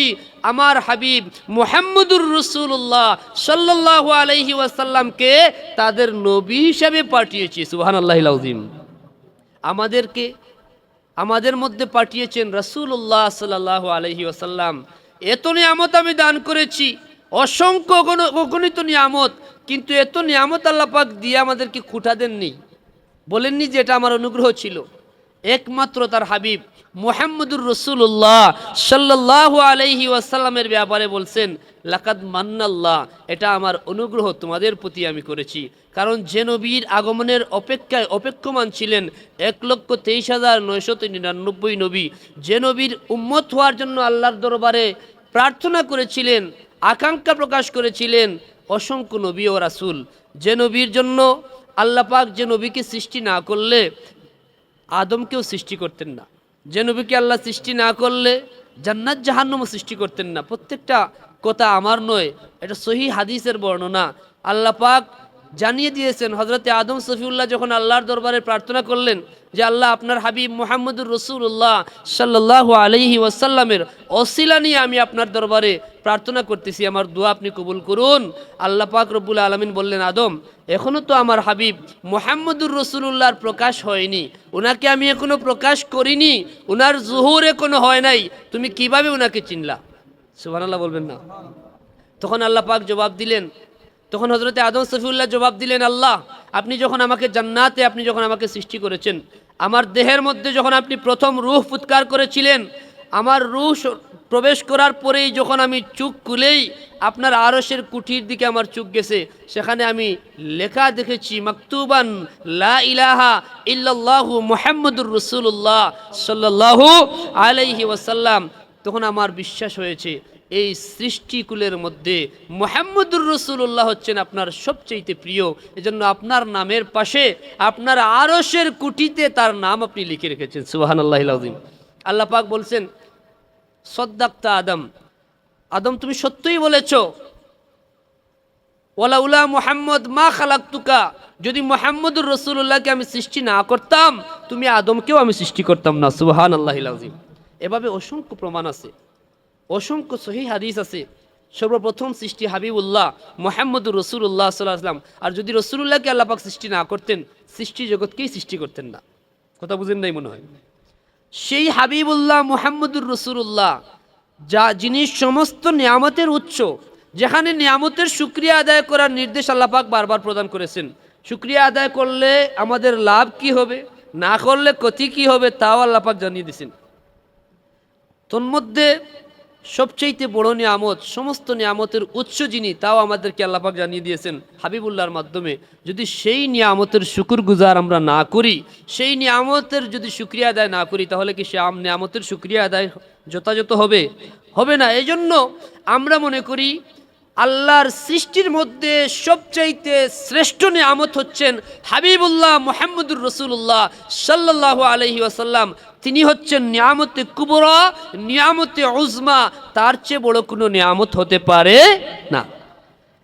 আমার হাবিব মুহাম্মদুর রাসূলুল্লাহ সাল্লাল্লাহু আলাইহি ওয়াসাল্লামকে তাদের নবী হিসেবে পাঠিয়েছি। সুবহানাল্লাহিল আযীম। আমাদেরকে আমাদের মধ্যে পাঠিয়েছেন রাসূলুল্লাহ সাল্লাল্লাহু আলাইহি ওয়াসাল্লাম। এত নিয়ামত আমি দান করেছি, অসংখ্য অগণিত নিয়ামত, কিন্তু এত নিয়ামত আল্লাহ পাক দিয়ে আমাদেরকে খুঁটা দেননি, বলেননি যে এটা আমার অনুগ্রহ ছিল। একমাত্র তার হাবিব মুহাম্মদুর রাসূলুল্লাহ সাল্লাল্লাহু আলাইহি ওয়াসাল্লামের ব্যাপারে বলছেন, লাকাদ মান্নাল্লাহ, এটা আমার অনুগ্রহ তোমাদের প্রতি আমি করেছি। কারণ যে নবীর আগমনের অপেক্ষায় অপেক্ষমান ছিলেন 1,23,999 নবী, যে নবীর উম্মত হওয়ার জন্য আল্লাহর দরবারে প্রার্থনা করেছিলেন, আকাঙ্ক্ষা প্রকাশ করেছিলেন অসংখ্য নবী ও রাসূল, যে নবীর জন্য আল্লাহ পাক যে নবীকে সৃষ্টি না করলে আদমকেও সৃষ্টি করতেন না, যে নবীকে আল্লাহ সৃষ্টি না করলে জান্নাত জাহান্নামও সৃষ্টি করতেন না। প্রত্যেকটা কথা আমার নয়, এটা সহিহ হাদিসের বর্ণনা। আল্লাহ পাক জানিয়ে দিয়েছেন, হযরতে আদম সফিউল্লাহ যখন আল্লাহর দরবারে প্রার্থনা করলেন যে আল্লাহ, আপনার হাবিব মুহাম্মদুর রাসূলুল্লাহ সাল্লাল্লাহু আলাইহি ওয়াসাল্লামের ওসিলা নিয়ে আমি আপনার দরবারে প্রার্থনা করতেছি, আমার দোয়া আপনি কবুল করুন। আল্লাহ পাক রব্বুল আলামিন বললেন, আদম, এখনও তো আমার হাবিব মুহাম্মদুর রাসূলুল্লাহর প্রকাশ হয়নি, ওনাকে আমি এখনো প্রকাশ করিনি, ওনার জুহুর এখনো হয় নাই, তুমি কিভাবে ওনাকে চিনলা? সুবহানাল্লাহ বলবেন না? তখন আল্লাহ পাক জবাব দিলেন, তখন হযরতে আদম সফিউল্লাহ জবাব দিলেন, আল্লাহ, আপনি যখন আমাকে জান্নাতে আপনি যখন আমাকে সৃষ্টি করেছেন, আমার দেহের মধ্যে যখন আপনি প্রথম রূহ ফুৎকার করেছিলেন, আমার রূহ প্রবেশ করার পরেই যখন আমি চোখ খুলেই আপনার আরশের কুঠির দিকে আমার চোখ গেছে, সেখানে আমি লেখা দেখেছি, মাকতুবান লা ইলাহা ইল্লাল্লাহু মুহাম্মাদুর রাসূলুল্লাহ সাল্লাল্লাহু আলাইহি ওয়াসাল্লাম। তখন আমার বিশ্বাস হয়েছে এই সৃষ্টিকুলের মধ্যে মুহাম্মদুর রাসূলুল্লাহ হচ্ছেন আপনার সবচেয়ে প্রিয়, এজন্য আপনার নামের পাশে আপনার আরশের কুঠিতে তার নাম আপনি লিখে রেখেছেন। সুবহানাল্লাহিল আযীম। আল্লাহ পাক বলছেন সদ্দাক্তা আদম, আদম তুমি সত্যই বলেছ, ওয়ালাউলা মুহাম্মদ মা খালাকতুকা, যদি মুহাম্মদুর রাসূলুল্লাহকে আমি সৃষ্টি না করতাম তুমি আদমকেও আমি সৃষ্টি করতাম না। সুবহানাল্লাহিল আযীম। এভাবে অসংখ্য প্রমাণ আছে, অসংখ্য সহিহ হাদিস আছে। সর্বপ্রথম সৃষ্টি হাবিবুল্লাহ মুহাম্মদুর রাসূলুল্লাহ সাল্লাল্লাহু আলাইহি ওয়াসাল্লাম। আর যদি রাসূলুল্লাহকে আল্লাহ পাক সৃষ্টি না করতেন সৃষ্টি জগৎকেই সৃষ্টি করতেন না। কথা বুঝেন নাই মনে হয়। সেই হাবিবুল্লাহ মুহাম্মদুর রাসূলুল্লাহ যিনি সমস্ত নিয়ামতের উৎস, যেখানে নিয়ামতের শুকরিয়া আদায় করার নির্দেশ আল্লাহ পাক বারবার প্রদান করেছেন। শুকরিয়া আদায় করলে আমাদের লাভ কি হবে, না করলে ক্ষতি কি হবে, তাও আল্লাহ পাক জানিয়ে দিয়েছেন। তন্মধ্যে সবচেয়ে বড় নিয়ামত, সমস্ত নিয়ামতের উৎস যিনি, তাও আমাদেরকে আল্লাহ পাক জানিয়ে দিয়েছেন হাবিবুল্লাহর মাধ্যমে। যদি সেই নিয়ামতের শুকরগুজার আমরা না করি, সেই নিয়ামতের যদি শুকরিয়া আদায় না করি, তাহলে কি সে নিয়ামতের শুকরিয়া আদায় যথাযথ হবে? হবে না। এই জন্য আমরা মনে করি আল্লাহর সৃষ্টির মধ্যে সবচাইতে শ্রেষ্ঠ নিয়ামত হচ্ছেন হাবিবুল্লাহ মুহাম্মদুর রাসূলুল্লাহ সাল্লাল্লাহু আলাইহি ওয়াসাল্লাম। তিনি হচ্ছেন নিয়ামতে কুবরা, নিয়ামতে উজমা, তার চেয়ে বড় কোনো নিয়ামত হতে পারে না।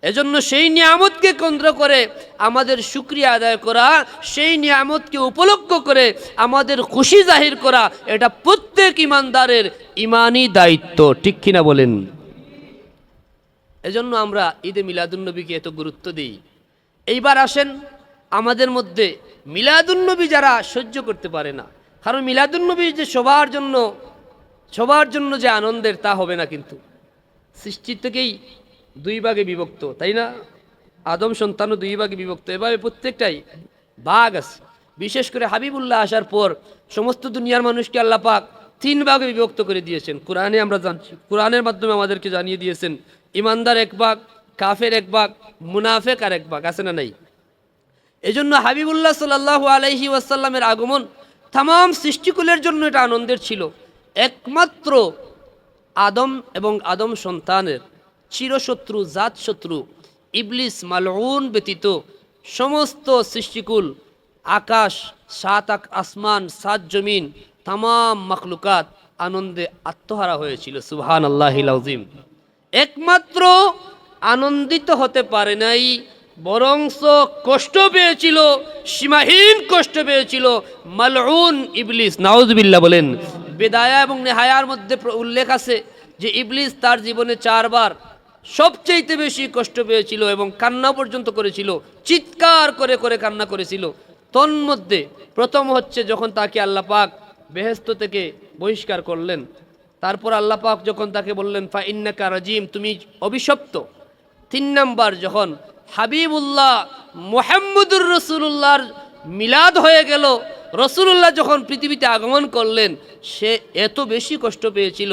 এজন্য সেই নিয়ামতকে কেন্দ্র করে আমাদের শুকরিয়া আদায় করা, সেই নিয়ামতকে উপলক্ষ করে আমাদের খুশি জাহির করা, এটা প্রত্যেক ইমানদারের ইমানি দায়িত্ব। ঠিক কিনা বলেন? এজন্য আমরা ঈদে মিলাদুন্নবীকে এত গুরুত্ব দিই। এইবার আসেন, আমাদের মধ্যে মিলাদুন্নবী যারা সহ্য করতে পারে না, কারণ মিলাদুন্নবী যে সবার জন্য যে আনন্দের, তা হবে না। কিন্তু সৃষ্টির থেকেই দুই ভাগে বিভক্ত, তাই না? আদম সন্তানও দুই ভাগে বিভক্ত, এভাবে প্রত্যেকটাই ভাগ আছে। বিশেষ করে হাবিবুল্লাহ আসার পর সমস্ত দুনিয়ার মানুষকে আল্লাহ পাক তিন ভাগে বিভক্ত করে দিয়েছেন। কোরআনে আমরা জানছি, কোরআনের মাধ্যমে আমাদেরকে জানিয়ে দিয়েছেন ইমানদার এক ভাগ, কাফের এক ভাগ, মুনাফেক আর এক ভাগ, আছে না নাই? এজন্য হাবিবুল্লাহ সাল্লাল্লাহু আলাইহি ওয়াসাল্লামের আগমন তাম সৃষ্টিকুলের জন্য এটা আনন্দের ছিল। একমাত্র আদম এবং আদম সন্তানের চিরশত্রু, জাতশত্রু ইবলিস মালউন ব্যতীত সমস্ত সৃষ্টিকুল, আকাশ, সাত আসমান, সাত জমিন, তাম মাখলুকাত আনন্দে আত্মহারা হয়েছিল। সুবহানাল্লাহিল আযীম। একমাত্র আনন্দিত হতে পারে নাই, বরংস কষ্ট পেয়েছিল, সীমাহীন কষ্ট পেয়েছিল মালউন ইবলিস। নাউযুবিল্লাহ বলেন। বিদায়া এবং নেহায়ার মধ্যে উল্লেখ আছে যে ইবলিস তার জীবনে 4 বার সবচেয়ে বেশি কষ্ট পেয়েছিল এবং কান্না পর্যন্ত করেছিল, চিৎকার করে করে কান্না করেছিল। তন্মধ্যে প্রথম হচ্ছে যখন তাকে আল্লাহ পাক বেহেশত থেকে বহিষ্কার করলেন, তারপর আল্লাহ পাক যখন তাকে বললেন ফা ইন্নাকা রাজিম, তুমি অভিশপ্ত। 3 নাম্বার যখন হাবিবুল্লাহ মুহাম্মদুর রাসূলুল্লাহর মিলাদ হয়ে গেল, রাসূলুল্লাহ যখন পৃথিবীতে আগমন করলেন, সে এত বেশি কষ্ট পেয়েছিল,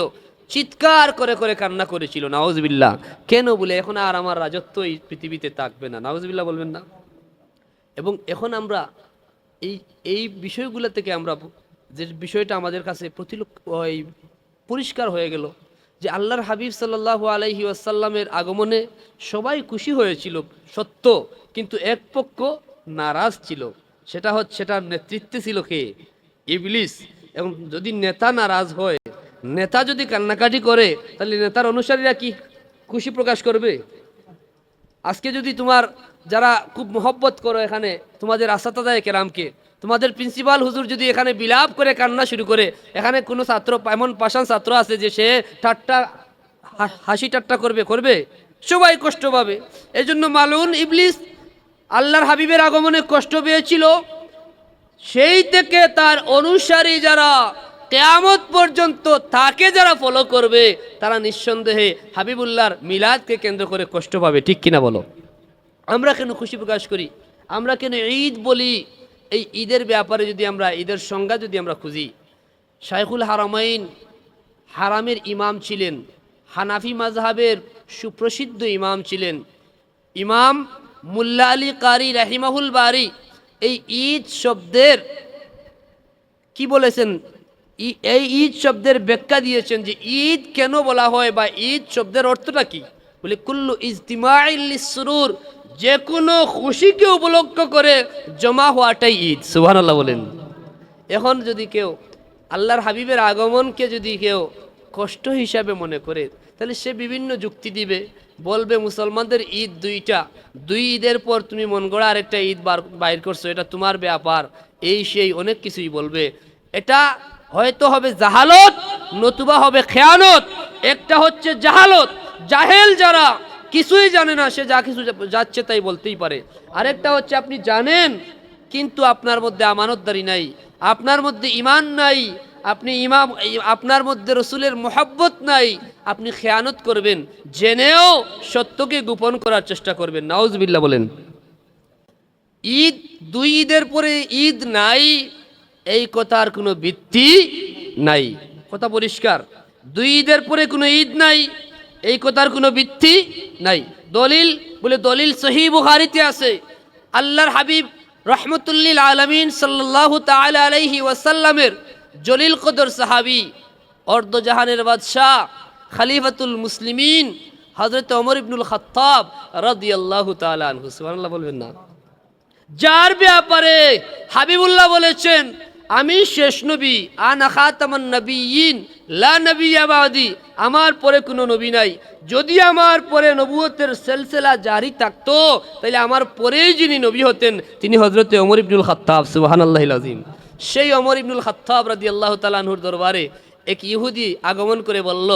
চিৎকার করে করে কান্না করেছিল। নাউজুবিল্লাহ। কেন? বলে এখন আর আমার রাজত্ব এই পৃথিবীতে থাকবে না। নাউজুবিল্লাহ বলবেন না? এবং এখন আমরা এই বিষয়গুলো থেকে আমরা যে বিষয়টা আমাদের কাছে পরিষ্কার হয়ে গেল যে আল্লাহর হাবিব সাল্লাল্লাহু আলাইহি ওয়াসাল্লামের আগমনে সবাই খুশি হয়েছিল সত্য, কিন্তু এক পক্ষ নারাজ ছিল। সেটার নেতৃত্বে ছিল কে? ইবলিস। এবং যদি নেতা নারাজ হয়, নেতা যদি কান্নাকাটি করে, তাহলে নেতার অনুসারীরা কি খুশি প্রকাশ করবে? আজকে যদি তোমার যারা খুব মহব্বত করো, এখানে তোমাদের আসাতাদায়ে কেরামকে, তোমাদের প্রিন্সিপাল হুজুর যদি এখানে বিলাপ করে কান্না শুরু করে, এখানে কোনো ছাত্র, এমন পাষাণ ছাত্র আছে যে সে হাসি ঠাট্টা করবে? সবাই কষ্ট পাবে। এই জন্য মালউন ইবলিস আল্লাহর হাবিবের আগমনে কষ্ট পেয়েছিল। সেই থেকে তার অনুসারী যারা কিয়ামত পর্যন্ত তাকে যারা ফলো করবে, তারা নিঃসন্দেহে হাবিবুল্লাহর মিলাদকে কেন্দ্র করে কষ্ট পাবে। ঠিক কিনা বলো? আমরা কেন খুশি প্রকাশ করি? আমরা কেন ঈদ বলি? এই ঈদের ব্যাপারে যদি আমরা ঈদের সংজ্ঞা যদি আমরা খুঁজি, শাইখুল হারামাইন হারামের ইমাম ছিলেন, হানাফি মাযহাবের সুপ্রসিদ্ধ ইমাম ছিলেন ইমাম মুল্লা আলী কারি রাহিমাহুল বারি। এই ঈদ শব্দের কি বলেছেন? এই ঈদ শব্দের ব্যাখ্যা দিয়েছেন যে ঈদ কেন বলা হয় বা ঈদ শব্দের অর্থটা কি। বলে কুল্লু ইজতিমাইল লিসসুরুর, যে কোনো খুশিকে উপলক্ষ করে জমা হওয়াটাই ঈদ। সুবহানাল্লাহ বলেন। এখন যদি কেউ আল্লাহর হাবিবের আগমনকে যদি কেউ কষ্ট হিসাবে মনে করে তাহলে সে বিভিন্ন যুক্তি দিবে, বলবে মুসলমানদের ঈদ দুইটা, দুই ঈদের পর তুমি মন গড়া আরেকটা ঈদ বাইর করছো, এটা তোমার ব্যাপার, এই সেই অনেক কিছুই বলবে। এটা হয়তো হবে জাহালত, নতুবা হবে খেয়ানত। একটা হচ্ছে জাহালত, জাহেল যারা কিছুই জানে না, সে যা কিছু যাচ্ছে তাই বলতেই পারে। আরেকটা হচ্ছে আপনি জানেন কিন্তু আপনার মধ্যে আমানতদারি নাই, আপনার মধ্যে ঈমান নাই, আপনি আপনার মধ্যে রসুলের মোহাব্বত নাই, আপনি খেয়ানত করবেন, জেনেও সত্যকে গোপন করার চেষ্টা করবেন। নাউজুবিল্লাহ বলেন। ঈদ, দুই ঈদের পরে ঈদ নাই, এই কথার কোনো ভিত্তি নাই। কথা পরিষ্কার, দুই ঈদের পরে কোনো ঈদ নাই, এই কথার কোনো ভিত্তি নাই। দলিল বলে দলিল সহিহ বুখারীতে আছে, আল্লাহর হাবিব রহমতুল্লিল আলামিন সাল্লাল্লাহু তাআলা আলাইহি ওয়াসাল্লামের জলিল কদর সাহাবী, অর্ধজাহানের বাদশাহ, খলিফাতুল মুসলিমিন হযরত ওমর ইবনুল খাত্তাব রাদিয়াল্লাহু তাআলা আনহু, সুবহানাল্লাহ বলবেন না, যার ব্যাপারে হাবিবুল্লাহ বলেছেন আমি শেষ নবী, আনা খাতামান নবিয়্যিন লা নবিয়্যা বাদি, আমার পরে কোনো নবী নাই। যদি আমার পরে নবুয়তের সিলসিলা জারি থাকতো তাহলে আমার পরেই যিনি নবী হতেন তিনি হযরত ওমর ইবনুল খাত্তাব, সুবহানাল্লাহিল আযীম। সেই ওমর ইবনুল খাত্তাব রাদিয়াল্লাহু তাআলা আনহুর দরবারে এক ইহুদি আগমন করে বলল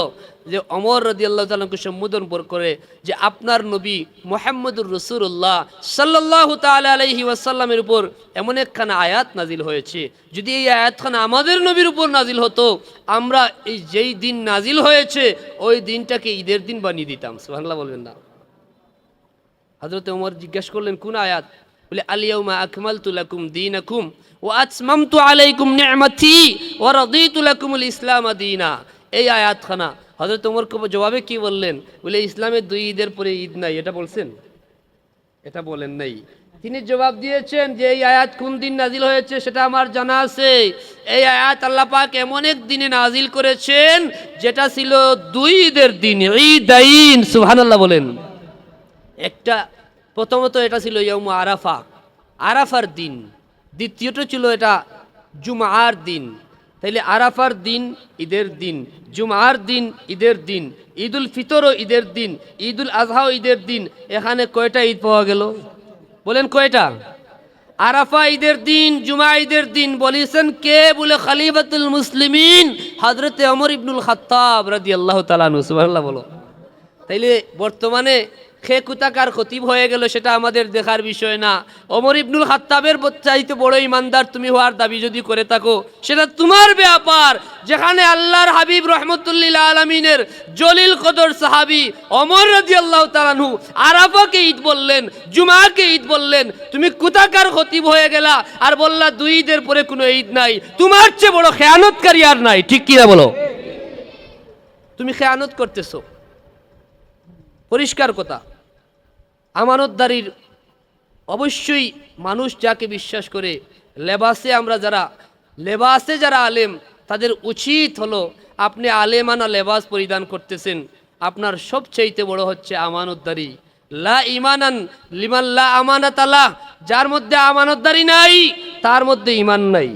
যে ওমর রাদিয়াল্লাহু তাআলাকে সম্বোধন করে যে আপনার নবী মুহাম্মদুর রাসূলুল্লাহ সাল্লাল্লাহু তাআলা আলাইহি ওয়াসাল্লামের উপর এমন একখানা আয়াত নাজিল হয়েছে, যদি এই আয়াতখানা আমাদের নবীর উপর নাজিল হতো আমরা এই যেই দিন নাজিল হয়েছে ওই দিনটাকে ঈদের দিন বানিয়ে দিতাম। সুবহানাল্লাহ বলবেন না। হযরত ওমর জিজ্ঞেস করলেন কোন আয়াত? বলে আল ইয়াউমা আকমালতু লাকুম দীনাকুম ওয়া আতমামতু আলাইকুম নি'মাতি ওয়া রাদিতু লাকুমুল ইসলাম দীনা। এই আয়াতখানা হযরত ওমর জবাবে কি বললেন? বলে ইসলামের দুই ঈদের পরে ঈদ নাই, এটা বলছেন? এটা বলেন নাই। তিনি জবাব দিয়েছেন যে এই আয়াত কোন দিন নাজিল হয়েছে সেটা আমার জানা আছে। এই আয়াত আল্লাহ পাক এমন এক দিনে নাজিল করেছেন যেটা ছিল দুই ঈদের দিন, ঈদাইন। সুবহানাল্লাহ বলেন। একটা প্রথমত এটা ছিল ইয়াউম আরাফা, আরাফার দিন। দ্বিতীয়টা ছিল এটা জুমার দিন। তাইলে আরাফার দিন ঈদের দিন, জুমার দিন ঈদের দিন, ঈদুল ফিতরও ঈদের দিন, ঈদুল আজহাও ঈদের দিন। এখানে কয়টা ঈদ পাওয়া গেল? বলেন কয়টা? আরাফা ঈদের দিন, জুমা ঈদের দিন। বলেছেন কে? বলে খলিফাতুল মুসলিমিন হযরত ওমর ইবনুল খাত্তাব রাদিয়াল্লাহু তাআলা আনহু। সুবহানাল্লাহ বলো। তাইলে বর্তমানে খে কুতাকার খতিব হয়ে গেল সেটা আমাদের দেখার বিষয় না। ওমর ইবনুল খাত্তাবের চাইতে বড় ইমানদার তুমি হওয়ার দাবি যদি করে থাকো সেটা তোমার ব্যাপার। যেখানে আল্লাহর হাবিব রহমতুল্লিল আলামিনের জলিল কদর সাহাবী ওমর রাদিয়াল্লাহু তাআলা আনহু আরাফাকে ঈদ বললেন, জুমাকে ঈদ বললেন, তুমি কুতাকার খতিব হয়ে গেলা আর বললা দুই ঈদের পরে কোনো ঈদ নাই। তোমার চেয়ে বড় খেয়ানতকারী আর নাই, ঠিক কিনা বলো? তুমি খেয়ানত করতেছো, পরিষ্কার কথা। আমানতদারির অবশ্যই মানুষ যাকে বিশ্বাস করে, লেবাসে যারা আলেম তাদের উচিত হলো আপনি আলেমানা লেবাস পরিধান করতেছেন, আপনার সবচাইতে বড় হচ্ছে আমানতদারি। লা ঈমানান লিমান লা আমানাত আলাহ, যার মধ্যে আমানতদারি নাই তার মধ্যে ঈমান নাই।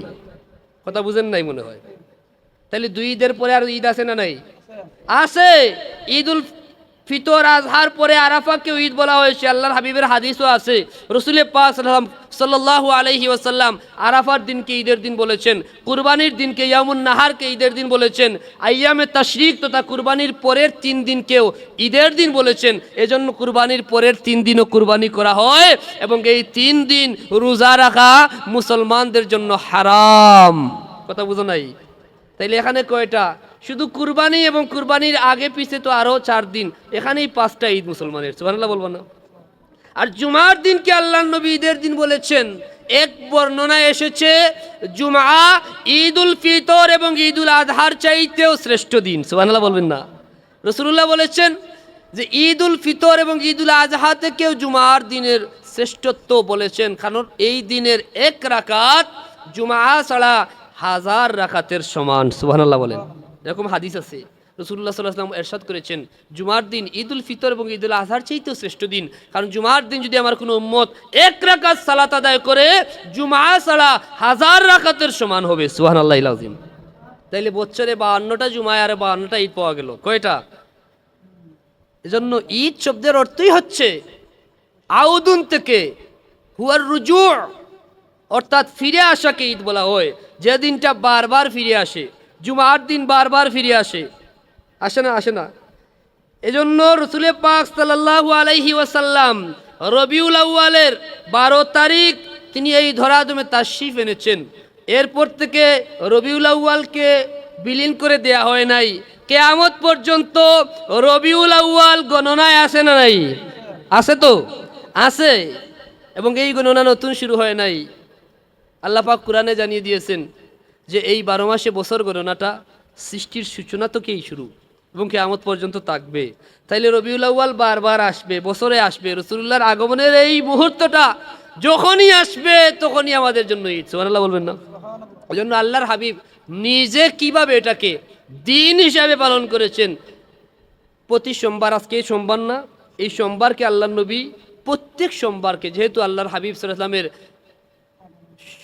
কথা বুঝেন নাই মনে হয়। তাহলে দুই ঈদের পরে আর ঈদ আছে না নাই? আছে। ঈদুল ফিতর আজহার পরে আরাফাকেও ঈদ বলা হয়েছে। আল্লাহর হাবিবের হাদিসও আছে, রাসূল পাক সাল্লাল্লাহু আলাইহি ওয়াসাল্লাম আরাফার দিনকে ঈদের দিন বলেছেন, কুরবানির দিনকে ইয়ামুন নাহারকে ঈদের দিন বলেছেন, আইয়ামে তাশরিক তথা কুরবানির পরের 3 দিনকেও ঈদের দিন বলেছেন। এজন্য কুরবানির পরের 3 দিনও কুরবানি করা হয় এবং এই 3 দিন রোজা রাখা মুসলমানদের জন্য হারাম। কথা বুঝো নাই? তাইলে এখানে কয়টা? শুধু কুরবানি এবং কুরবানির আগে পিছে তো আরো 4 দিন, এখানেই 5টা ঈদ মুসলমানের। সুবহানাল্লাহ বলবো না? আর জুমার দিনকে আল্লাহর নবী ঈদের দিন বলেছেন। এক বর্ণনায় এসেছে জুমা ঈদুল ফিতর এবং ঈদুল আজহার চাইতেও শ্রেষ্ঠ দিন। সুবহানাল্লাহ বলবেন না? রাসূলুল্লাহ বলেছেন যে ঈদুল ফিতর এবং ঈদুল আজহা থেকেও জুমার দিনের শ্রেষ্ঠত্ব বলেছেন, কারণ এই দিনের এক রাকাত জুমা ছাড়া 1000 রাকাতের সমান। সুবহানাল্লাহ বলেন। এরকম হাদিস আছে। রাসূলুল্লাহ সাল্লাল্লাহু আলাইহি ওয়াসাল্লাম ইরশাদ করেছেন জুমার দিন ঈদুল ফিতর এবং ঈদুল আজহার চাইতেও শ্রেষ্ঠ দিন, কারণ জুমার দিন যদি আমার কোনো উম্মত 1 রাকাত সালাত আদায় করে জুমা ছাড়া 1000 রাকাতের সমান হবে। সুবহানাল্লাহিল আযীম। তাইলে বছরে 52টা জুমায় আর 52টা ঈদ পাওয়া গেল কয়টা? এজন্য ঈদ শব্দের অর্থই হচ্ছে আউদুন থেকে হুয়ার রুজু, অর্থাৎ ফিরে আসাকে ঈদ বলা হয়। যে দিনটা বারবার ফিরে আসে, জুমার দিন বারবার ফিরে আসে, আসে না? আসে না? এজন্য রসুল পাক সাল্লাল্লাহু আলাইহি ওয়াসাল্লাম রবিউল আউয়ালের 12 তারিখ তিনি এই ধরাধমে তাশরিফ এনেছেন। এরপর থেকে রবিউল আউয়ালকে বিলীন করে দেয়া হয় নাই। কিয়ামত পর্যন্ত রবিউল আউয়াল গণনায় আসে না? নাই? আছে তো? আছে। এবং এই গণনা নতুন শুরু হয় নাই। আল্লাহ পাক কোরআনে জানিয়ে দিয়েছেন যে এই 12 মাসে বছর গণনাটা সৃষ্টির সূচনা থেকেই শুরু এবং কিয়ামত পর্যন্ত থাকবে। তাইলে রবিউল আউয়াল বারবার আসবে, বছরে আসবে। রাসূলুল্লাহর আগমনের এই মুহূর্তটা যখনই আসবে তখনই আমাদের জন্য ঈদ। সুবহানাল্লাহ বলবেন না? ওই জন্য আল্লাহর হাবিব নিজে কিভাবে এটাকে দিন হিসাবে পালন করেছেন। প্রতি সোমবার, আজকে সোমবার না, এই সোমবারকে আল্লাহর নবী প্রত্যেক সোমবারকে, যেহেতু আল্লাহর হাবিব সাল্লাল্লাহু আলাইহি ওয়াসাল্লামের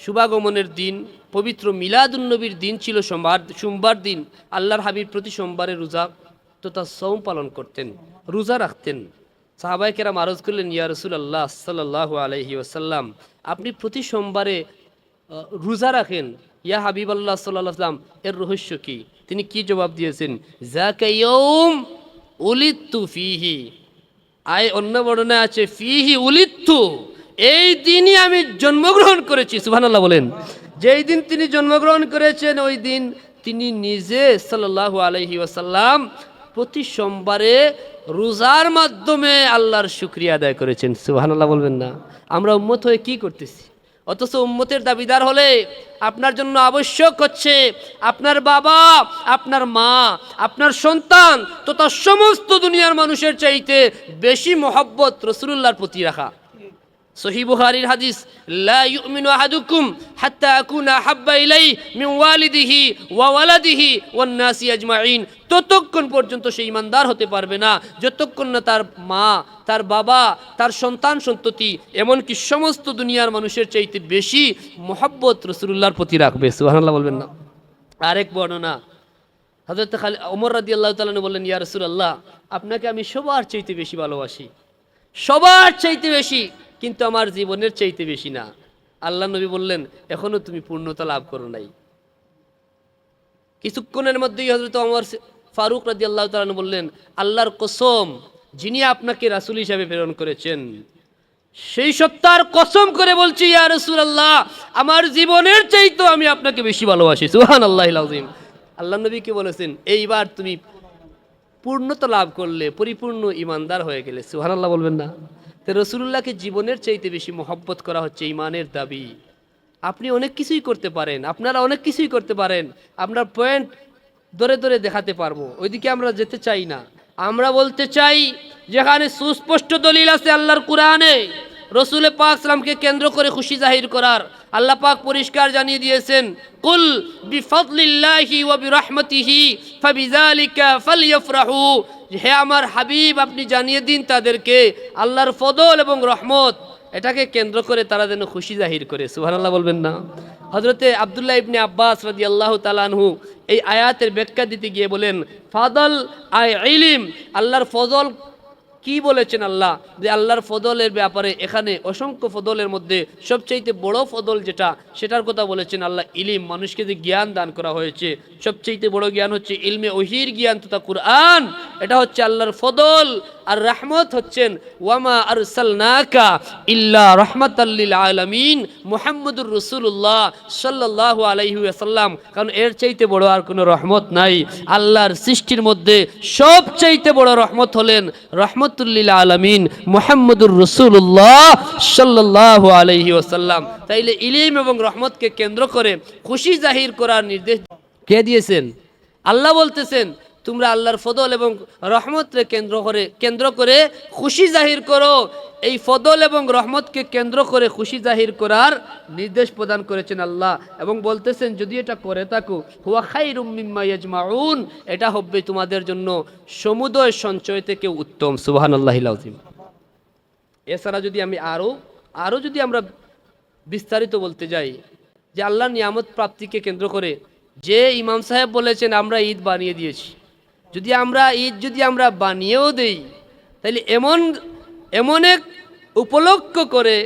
শুভাগমনের দিন, পবিত্র মিলাদুন নবীর দিন ছিল সোমবার দিন, আল্লাহর হাবিব প্রতি সোমবারে রোজা তথা সওম পালন করতেন, রোজা রাখতেন। সাহাবায়ে কেরাম আরজ করলেন, ইয়া রাসূলুল্লাহ সাল্লাল্লাহু আলাইহি ওয়াসাল্লাম, আপনি প্রতি সোমবারে রোজা রাখেন, ইয়া হাবিবাল্লাহ সাল্লাল্লাহু আলাইহি ওয়াসাল্লাম, এর রহস্য কি? তিনি কি জবাব দিয়েছেন? যাকা ইয়াউম উলিদতু ফিহি, অন্য বর্ণনায় আছে ফিহি উলিদতু, এই দিনই আমি জন্মগ্রহণ করেছি। সুবহানাল্লাহ বলেন। যেই দিন তিনি জন্মগ্রহণ করেছেন ওই দিন তিনি নিজে সাল্লাল্লাহু আলাইহি ওয়াসাল্লাম প্রতি সোমবারে রোজার মাধ্যমে আল্লাহর শুকরিয়া আদায় করেছেন। সুবহানাল্লাহ বলবেন না? আমরা উম্মত হয়ে কি করতেছি? অথচ উম্মতের দাবিদার হলে আপনার জন্য আবশ্যক হচ্ছে আপনার বাবা, আপনার মা, আপনার সন্তান তথা সমস্ত দুনিয়ার মানুষের চাইতে বেশি মহব্বত রাসূলুল্লাহর প্রতি রাখা। সহিহ বুখারীর হাদিস, লা ইউমিনু আহাদুকুম হাত্তা আকুনা হাব্বা ইলাইহি মিন ওয়ালিদিহি ওয়া ওয়ালাদিহি ওয়ান নাসি আজমাইন, ততক্ষণ পর্যন্ত সে ঈমানদার হতে পারবে না যতক্ষণ না তার মা, তার বাবা, তার সন্তান সন্ততি, এমনকি সমস্ত দুনিয়ার মানুষের চাইতে বেশি মহব্বত রাসূলুল্লাহর প্রতি রাখবে। সুবহানাল্লাহ বলবেন না? আরেক বর্ণনা, হযরত ওমর রাদিয়াল্লাহু তাআলা বললেন, ইয়া রাসূলুল্লাহ, আপনাকে আমি সবার চাইতে বেশি ভালোবাসি, সবার চাইতে বেশি, কিন্তু আমার জীবনের চাইতে বেশি না। আল্লাহ নবী বললেন, এখনো তুমি পূর্ণতা লাভ করো নাই। কিছুক্ষণের মধ্যেই হযরত ওমর ফারুক রাদিয়াল্লাহু তাআলা বললেন, আল্লাহর কসম, যিনি আপনাকে রাসূল হিসেবে প্রেরণ করেছেন সেই সত্তার কসম করে বলছি, ইয়া রাসূলুল্লাহ, আমার জীবনের চাইতে আমি আপনাকে বেশি ভালোবাসি। সুবহানাল্লাহিল আযীম। আল্লাহ নবীকে বলেছেন, এইবার তুমি পূর্ণতা লাভ করলে, পরিপূর্ণ ঈমানদার হয়ে গেলে। সুবহানাল্লাহ বলবেন না? তো রাসূলুল্লাহকে জীবনের চাইতে বেশি মহব্বত করা হচ্ছে ঈমানের দাবি। আপনি অনেক কিছুই করতে পারেন, আপনারা অনেক কিছুই করতে পারেন, আমরা পয়েন্ট ধরে ধরে দেখাতে পারবো, ওইদিকে আমরা যেতে চাই না। আমরা বলতে চাই যেখানে সুস্পষ্ট দলিল আছে আল্লাহর কোরআনে রসুল পাক সাল্লামকে কেন্দ্র করে খুশি জাহির করার, আল্লাহ পাক পরিষ্কার জানিয়ে দিয়েছেন, কুল বিফাদলিল্লাহি ওয়া বিরহমাতিহি ফাবিযালিকা ফালইফরাহু, হে আমার হাবিব, আপনি জানিয়ে দিন তাদেরকে আল্লাহর ফদল এবং রহমত, এটাকে কেন্দ্র করে তারা যেন খুশি জাহির করে। সুবহানাল্লাহ বলবেন না? হযরতে আব্দুল্লাহ ইবনে আব্বাস রাদিয়াল্লাহু তাআলা আনহু এই আয়াতের ব্যাখ্যা দিতে গিয়ে বলেন, ফাদল আই ইলম, আল্লাহর ফজল কি বলেছেন আল্লাহ, যে আল্লাহর ফদলের ব্যাপারে এখানে অসংখ্য ফদলের মধ্যে সবচাইতে বড় ফদল যেটা, সেটার কথা বলেছেন আল্লাহ ইলম, মানুষকে যে জ্ঞান দান করা হয়েছে সবচাইতে বড় জ্ঞান হচ্ছে ইলমে ওহির জ্ঞান তথা কুরআন, এটা হচ্ছে আল্লাহর ফদল। আর রহমত হচ্ছেন ওয়ামা আরসালনাকা ইল্লা রাহমাতাল লিল আলামিন, মুহাম্মদুর রাসূলুল্লাহ সাল্লাল্লাহু আলাইহি ওয়াসাল্লাম, কারণ এর চাইতে বড় আর কোনো রহমত নাই। আল্লাহর সৃষ্টির মধ্যে সবচাইতে বড় রহমত হলেন রহমতুল লিল আলামিন মুহাম্মদুর রাসূলুল্লাহ সাল্লাল্লাহু আলাইহি ওয়াসাল্লাম। তাইলে ইলম এবং রহমতকে কেন্দ্র করে খুশি জাহির করার নির্দেশ কে দিয়েছেন? আল্লাহ বলতেছেন, তোমরা আল্লাহর ফদল এবং রহমতকে কেন্দ্র করে খুশি জাহির করো। এই ফদল এবং রহমতকে কেন্দ্র করে খুশি জাহির করার নির্দেশ প্রদান করেছেন আল্লাহ, এবং বলতেছেন যদি এটা করে থাকো হুয়া খায়রুম মিম্মা ইয়াজমাউন, এটা হবে তোমাদের জন্য সমুদয় সঞ্চয় থেকে উত্তম। সুবহানাল্লাহিল আযীম। এছাড়া যদি আমি আরো যদি আমরা বিস্তারিত বলতে যাই যে আল্লাহর নিয়ামত প্রাপ্তিকে কেন্দ্র করে যে ইমাম সাহেব বলেছেন আমরা ঈদ বানিয়ে দিয়েছি, যদি আমরা বানিয়েও দেই, তাহলে এমন এক উপলক্ষ করে,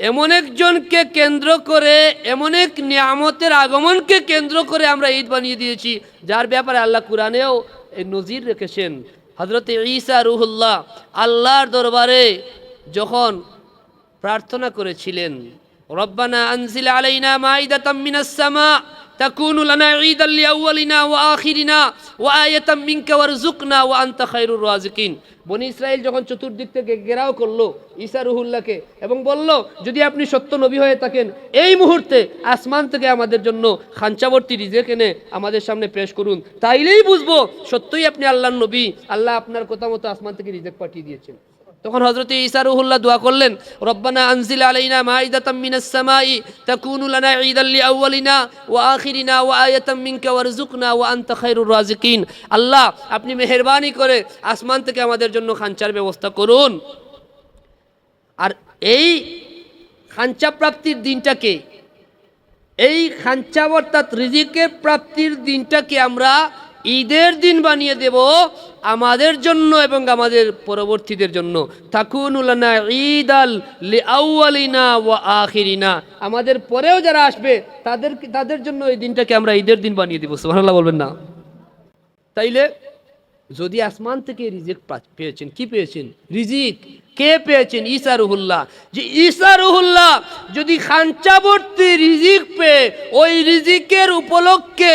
এমন একজনকে কেন্দ্র করে, এমন এক নিয়ামতের আগমনকে কেন্দ্র করে আমরা ঈদ বানিয়ে দিয়েছি, যার ব্যাপারে আল্লাহ কুরআনেও এই নজির রেখেছেন। হযরত ঈসা রূহুল্লাহ আল্লাহর দরবারে যখন প্রার্থনা করেছিলেন, রব্বানা আনজিল আলাইনা মাইদাতাম মিনাস সামা তাকুনু লানা ঈদাল লিআউয়ালিনা ওয়া আখিরিনা ওয়া আয়াতাম মিনকা ওয়ারযুকনা ওয়া আনতা খায়রুর রাযিকিন। বনি ইসরাইল যখন চতুর্দিক থেকে ঘেরাও করলো ঈসা রূহুল্লাহকে এবং বলল, যদি আপনি সত্য নবী হয়ে থাকেন এই মুহূর্তে আসমান থেকে আমাদের জন্য খাঞ্চাবর্তী রিজিক এনে আমাদের সামনে পেশ করুন, তাইলেই বুঝবো সত্যই আপনি আল্লাহর নবী, আল্লাহ আপনার কথা মতো আসমান থেকে রিজিক পাঠিয়ে দিয়েছেন। তখন হযরত ঈসা রূহুল্লাহ দোয়া করলেন, রব্বানা আনজিল আলাইনা মাইদাতাম মিনাস সামাই তাকুনু লানা ঈদাল লিআউয়ালিনা ওয়া আখিরিনা ওয়া আয়াতাম মিনকা ওয়ারযুকনা ওয়া আনতা খায়রুর রাযিকিন। আল্লাহ আপনি মেহেরবানি করে আসমান থেকে আমাদের জন্য খাঞ্চার ব্যবস্থা করুন। আর এই খাঞ্চা প্রাপ্তির দিনটাকে, এই খাঞ্চা অর্থাৎ রিজিকের প্রাপ্তির দিনটাকে আমরা ঈদের দিন বানিয়ে দেব আমাদের জন্য এবং আমাদের পরবর্তীদের জন্য। তাকুনু লানা ঈদাল লিআউয়ালিনা ওয়া আখিরিনা, আমাদের পরেও যারা আসবে তাদের জন্য এই দিনটাকে আমরা ঈদের দিন বানিয়ে দেব। সুবহানাল্লাহ বলবেন না? তাইলে যদি আসমান থেকে রিজিক পেয়েছেন, কি পেয়েছেন? রিজিক কে পেয়েছেন? ঈসা রূহুল্লাহ। যে ঈসা রূহুল্লাহ যদি খাঞ্চাবর্তী রিজিক পেয়ে ওই রিজিকের উপলক্ষে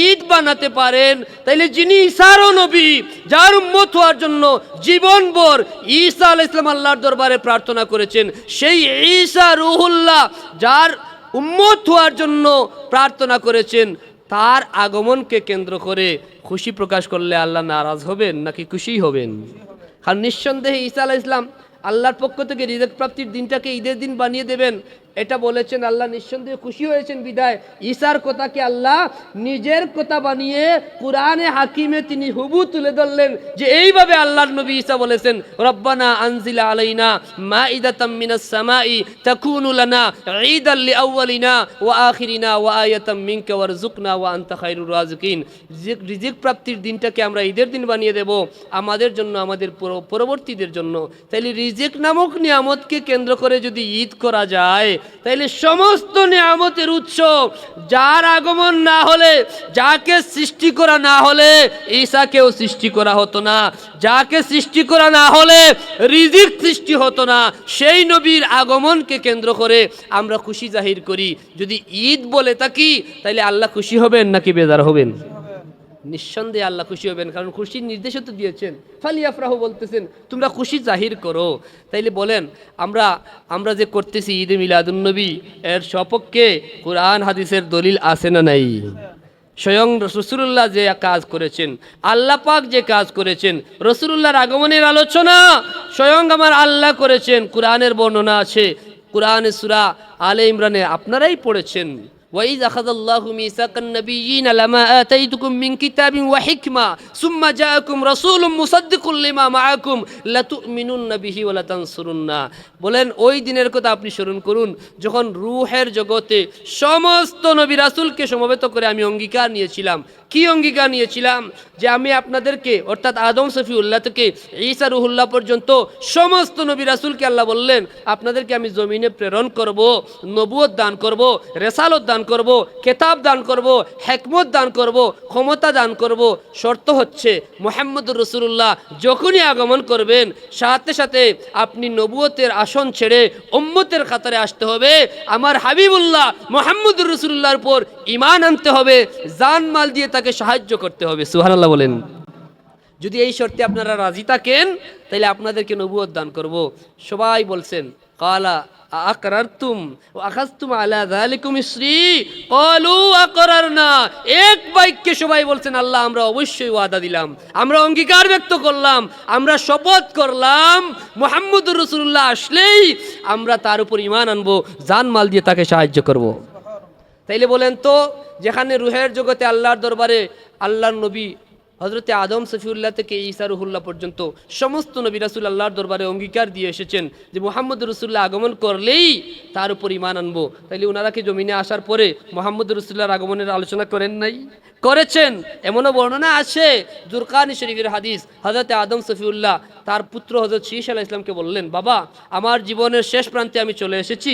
ঈদ বানাতে পারেন, তাইলে যিনি ঈসারও নবী, যার উম্মত হওয়ার জন্য জীবনভর ঈসা আলাইহিস সালাম আল্লাহর দরবারে প্রার্থনা করেছেন, সেই ঈসা রূহুল্লাহ যার উম্মত হওয়ার জন্য প্রার্থনা করেছেন, তার আগমনকে কেন্দ্র করে খুশি প্রকাশ করলে আল্লাহ নারাজ হবেন নাকি খুশি হবেন? কারণ নিঃসন্দেহে ঈসা আলাইহিস সালাম আল্লাহর পক্ষ থেকে রিজিক প্রাপ্তির দিনটাকে ঈদের দিন বানিয়ে দেবেন, এটা বলেছেন। আল্লাহ নিঃসন্দেহে খুশি হয়েছেন বিদায় ঈসার কথাকে আল্লাহ নিজের কথা বানিয়ে কুরআনে হাকিমে তিনি হুবহু তুলে ধরলেন, যে এইভাবে আল্লাহর নবী ঈসা বলেছেন, রব্বানা আনজিল আলাইনা মাইদাতাম মিনাস সামাই তাকুনু লানা ঈদাল লিআউয়ালিনা ওয়া আখিরিনা ওয়া আয়াতাম মিনকা ওয়ারযুকনা ওয়া আনতা খায়রুর রাযিকিন। রিজিক প্রাপ্তির দিনটাকে আমরা ঈদের দিন বানিয়ে দেব আমাদের জন্য, আমাদের পরবর্তীদের জন্য। তাইলে রিজিক নামক নিয়ামতকে কেন্দ্র করে যদি ঈদ করা যায়, তাইলে সমস্ত নিয়ামতের উৎস, যার আগমন না হলে, যাকে সৃষ্টি করা না হলে ঈসাকেও সৃষ্টি করা হতো না, যাকে সৃষ্টি করা না হলে রিজিক সৃষ্টি হতো না, সেই নবীর আগমনকে কেন্দ্র করে আমরা খুশি জাহির করি। যদি ঈদ বলে থাকি তাইলে আল্লাহ খুশি হবেন নাকি বেজার হবেন? নিঃসন্দেহে আল্লাহ খুশি হবেন, কারণ খুশির নির্দেশও তো দিয়েছেন। ফালিয়াফরাহু বলতেছেন তোমরা খুশি জাহির করো। তাইলে বলেন আমরা যে করতেছি ঈদে মিলাদুন নবী, এর সপক্ষে কোরআন হাদিসের দলিল আছে না নাই? স্বয়ং রাসূলুল্লাহ যে কাজ করেছেন, আল্লাহ পাক যে কাজ করেছেন, রাসূলুল্লাহর আগমনের আলোচনা স্বয়ং আমার আল্লাহ করেছেন। কোরআনের বর্ণনা আছে, কোরআনের সূরা আলে ইমরানে আপনারাই পড়েছেন, وَإِذْ أَخَذَ اللَّهُ مِيثَاقَ النَّبِيِّينَ لَمَا آتَيْتُكُم مِّن كِتَابٍ وَحِكْمَةٍ ثُمَّ جَاءَكُمْ رَسُولٌ مُصَدِّقٌ لِّمَا مَعَكُمْ لَتُؤْمِنُنَّ بِهِ وَلَتَنصُرُنَّ। বলেন ওই দিনের কথা আপনি স্মরণ করুন যখন রূহের জগতে সমস্ত নবী রাসূলকে সমবেত করে আমি অঙ্গীকার নিয়েছিলাম। কি অঙ্গীকার নিয়েছিলাম? যে আমি আপনাদেরকে, অর্থাৎ আদম সফিউল্লাহ থেকে ঈসা রূহুল্লাহ পর্যন্ত সমস্ত নবী রাসূলকে আল্লাহ বললেন আপনাদেরকে আমি জমিনে প্রেরণ করব, নবুয়ত দান করব, রেসালত দান করব, কেতাব দান করব, হিকমত দান করব, ক্ষমতা দান করব। শর্ত হচ্ছে মুহাম্মদুর রাসূলুল্লাহ যখনই আগমন করবেন সাথে সাথে আপনি নবুয়তের আসন ছেড়ে উম্মতের কাতারে আসতে হবে, আমার হাবিবুল্লাহ মুহাম্মদুর রাসূলুল্লাহর উপর ঈমান আনতে হবে, জান মাল দিয়ে তাকে সাহায্য করতে হবে। সুবহানাল্লাহ বলেন। যদি এই শর্তে আপনারা রাজি থাকেন তাহলে আপনাদেরকে নবুয়ত দান করব। সবাই বলছেন কালা আকরারতুম ওয়া আখাযতুম আলা যালিকুম ইসরি ক্বালু আকরারনা। এক বাক্যে সবাই বলছেন আল্লাহ আমরা অবশ্যই ওয়াদা দিলাম, আমরা অঙ্গীকার ব্যক্ত করলাম, আমরা শপথ করলাম মুহাম্মদুর রাসূলুল্লাহ আসলেই আমরা তার উপর ঈমান আনবো, জান মাল দিয়ে তাকে সাহায্য করব। তাইলে বলেন তো, যেখানে রুহের জগতে আল্লাহর দরবারে আল্লাহর নবী হজরতে আদম সফিউল্লাহ থেকে ঈসা রুহুল্লাহ পর্যন্ত সমস্ত নবী রাসূল আল্লাহর দরবারে অঙ্গীকার দিয়ে এসেছেন যে মুহাম্মদ রসুল্লাহ আগমন করলেই তার উপর ঈমান আনবো। তাইলে ওনারা কি জমিনে আসার পরে মুহাম্মদ রসুল্লাহর আগমনের আলোচনা করেন নাই? করেছেন। এমনও বর্ণনা আছে দুরকানি শরীফের হাদিস, হজরতে আদম সফিউল্লাহ তার পুত্র হজরত শীশ আলাইহিস সালামকে বললেন, বাবা আমার জীবনের শেষ প্রান্তে আমি চলে এসেছি,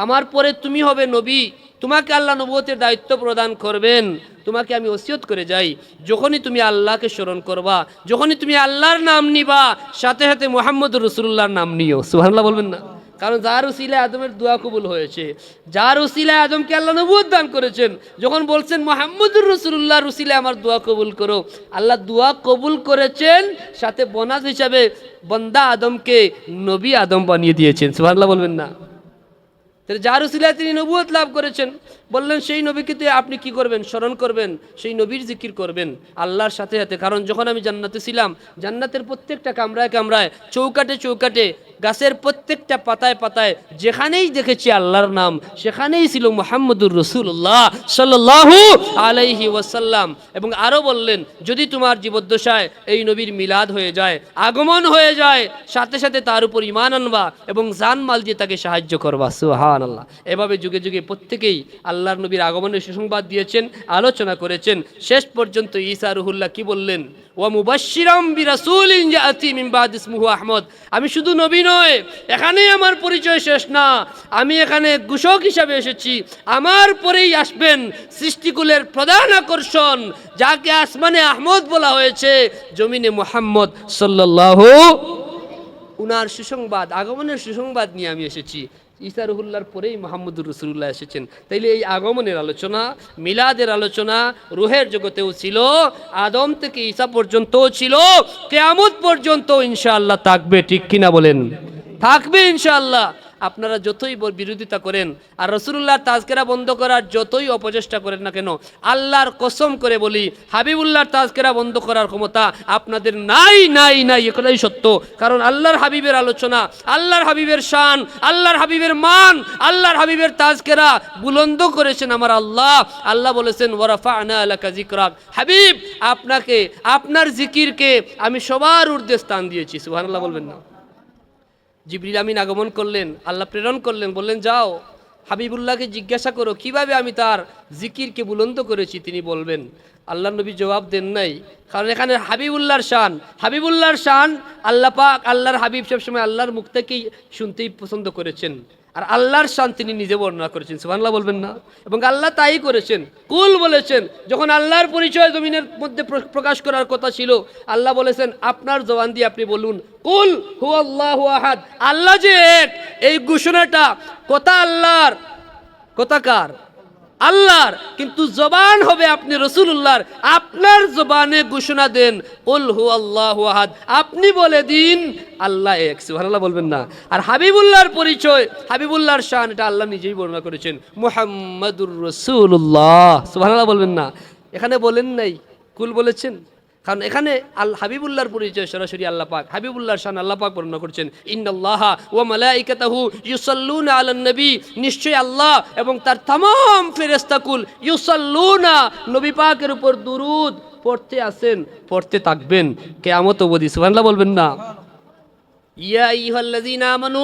আমার পরে তুমি হবে নবী, তোমাকে আল্লাহ নবুয়তের দায়িত্ব প্রদান করবেন, তোমাকে আমি ওসিয়ত করে যাই, যখনই তুমি আল্লাহকে স্মরণ করবা, যখনই তুমি আল্লাহর নাম নিবা, সাথে সাথে মুহাম্মদ রাসূলুল্লাহর নাম নিও। সুবহানাল্লাহ বলবেন না? কারণ যার উসিলায় আদমের দোয়া কবুল হয়েছে, যার উসিলায় আদমকে আল্লাহ নবুয়ত দান করেছেন, যখন বলছেন মুহাম্মদুর রাসূলুল্লাহর উসিলায় আমার দোয়া কবুল করো, আল্লাহ দোয়া কবুল করেছেন, সাথে বোনাস হিসাবে বান্দা আদমকে নবী আদম বানিয়ে দিয়েছেন। সুবহানাল্লাহ বলবেন না? যার উসিলায় তিনি নবুয়ত লাভ করেছেন, বললেন সেই নবীকে আপনি কি করবেন? স্মরণ করবেন, সেই নবীর জিকির করবেন আল্লাহর সাথে সাথে। কারণ যখন আমি জান্নাতে ছিলাম, জান্নাতের প্রত্যেকটা কামরায় কামরায়, চৌকাটে চৌকাটে, গাছের প্রত্যেকটা পাতায় পাতায় যেখানেই দেখেছি আল্লাহর নাম, সেখানেই ছিল মুহাম্মদুর রাসূলুল্লাহ সাল্লাল্লাহু আলাইহি ওয়াসাল্লাম। এবং আরও বললেন, যদি তোমার জীবদ্দশায় এই নবীর মিলাদ হয়ে যায়, আগমন হয়ে যায়, সাথে সাথে তার উপর ঈমান আনবা এবং জানমাল দিয়ে তাকে সাহায্য করবা। সুবহানাল্লাহ। এভাবে যুগে যুগে প্রত্যেকেই আল্লাহর নবীর আগমনের সুসংবাদ দিয়েছেন, আলোচনা করেছেন। শেষ পর্যন্ত ঈসা রুহুল্লাহ কি বললেন? ওয়া মুবাশশিরাম বিরাসূলিন ইয়াতি মিন বাদি ইসমুহু আহমদ। আমি শুধু নবী নয়, এখানেই আমার পরিচয় শেষ না, আমি এখানে ঘোষক হিসাবে এসেছি। আমার পরেই আসবেন সৃষ্টিকুলের প্রধান আকর্ষণ, যাকে আসমানে আহমদ বলা হয়েছে, জমিনে মুহাম্মদ সাল্লাল্লাহু, উনার সুসংবাদ, আগমনের সুসংবাদ নিয়ে আমি এসেছি। ঈসা রুহুল্লাহর পরেই মুহাম্মদুর রাসূলুল্লাহ এসেছেন। তাইলে এই আগমনের আলোচনা, মিলাদের আলোচনা রুহের জগতেও ছিল, আদম থেকে ঈসা পর্যন্তও ছিল, কিয়ামত পর্যন্ত ইনশাআল্লাহ থাকবে। ঠিক কিনা বলেন? থাকবে ইনশাআল্লাহ। আপনারা যতই বিরোধিতা করেন আর রাসূলুল্লাহর তাজকিরা বন্ধ করার যতই অপচেষ্টা করেন না কেন, আল্লাহর কসম করে বলি, হাবিবুল্লাহর তাজকিরা বন্ধ করার ক্ষমতা আপনাদের নাই, নাই, নাই। এটাই সত্য। কারণ আল্লাহর হাবিবের আলোচনা, আল্লাহর হাবিবের শান, আল্লাহর হাবিবের মান, আল্লাহর হাবিবের তাজকিরা বুলন্দ করেছেন আমার আল্লাহ। আল্লাহ বলেছেন, ওয়ারাফা'না লাকা যিকরাক, হাবিব আপনাকে, আপনার জিকিরকে আমি সবার ঊর্ধ্বে স্থান দিয়েছি। সুবহানাল্লাহ বলবেন না? জিবরিল আমিন আগমন করলেন, আল্লাহ প্রেরণ করলেন, বললেন যাও হাবিবুল্লাহকে জিজ্ঞাসা করো কিভাবে আমি তার জিকিরকে বুলন্দ করেছি, তিনি বলবেন। আল্লাহ নবী জবাব দেন নাই, কারণ এখানে হাবিবুল্লাহর শান, হাবিবুল্লাহর শান, আল্লাহ পাক, আল্লাহর হাবিব সবসময় আল্লাহর মুখ থেকেই শুনতেই পছন্দ করেছেন, আর আল্লাহর শান তিনি নিজে বর্ণনা করেছেন। সুবহানাল্লাহ বলবেন না? এবং আল্লাহ তাই করেছেন, কুল বলেছেন। যখন আল্লাহর পরিচয় জমিনের মধ্যে প্রকাশ করার কথা ছিল, আল্লাহ বলেছেন আপনার জবান দিয়ে আপনি বলুন, কুল হুয়াল্লাহু আহাদ, আল্লাহ যে এক। এই ঘোষণাটা কথা আল্লাহর, কথা কার? আল্লাহর, কিন্তু জবান হবে আপনি রাসূলুল্লাহর। আপনার জবানে ঘোষণা দেন, কুল হুয়াল্লাহু আহাদ, আপনি বলে দিন আল্লাহ এক। সুবহানাল্লাহ বলবেন না? আর হাবিবুল্লাহর পরিচয়, হাবিবুল্লাহর শান, এটা আল্লাহ নিজেই বর্ণনা করেছেন, মুহাম্মাদুর রাসূলুল্লাহ। সুবহানাল্লাহ বলবেন না? এখানে বলেন নাই, কুল বলেছেন। কারণ এখানে হাবিবুল্লাহর পরিচয় সরাসরি আল্লাহ পাক, হাবিবুল্লাহর শান আল্লাহ পাক বর্ণনা করছেন, ইন্নাল্লাহা ওয়া মালাইকাতাহু ইউসাল্লুনা আলান নবী, নিশ্চয় আল্লাহ এবং তার तमाम ফেরেশতাকুল ইউসাল্লুনা, নবী পাকের উপর দুরূদ পড়তে আছেন, পড়তে থাকবেন কিয়ামত অবধি। সুবহানাল্লাহ বলবেন না? ইয়া আইয়ুহাল্লাযীনা আমানু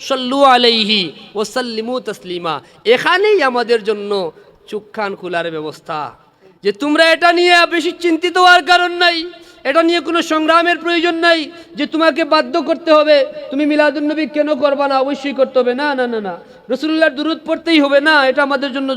সাল্লু আলাইহি ওয়া সাল্লিমু তাসলিমা। এখানেই আমাদের জন্য চোখ কান খোলার ব্যবস্থা, যে তোমরা এটা নিয়ে বেশি চিন্তিত হওয়ার কারণ নাই, এটা নিয়ে কোনো সংগ্রামের প্রয়োজন নাই যে তোমাকে বাধ্য করতে হবে, তুমি মিলাদুন নবী কেন করবা না, অবশ্যই করতে হবে। না না না না, রাসূলুল্লাহর দুরূদ পড়তেই হবে না, এটা আমাদের জন্য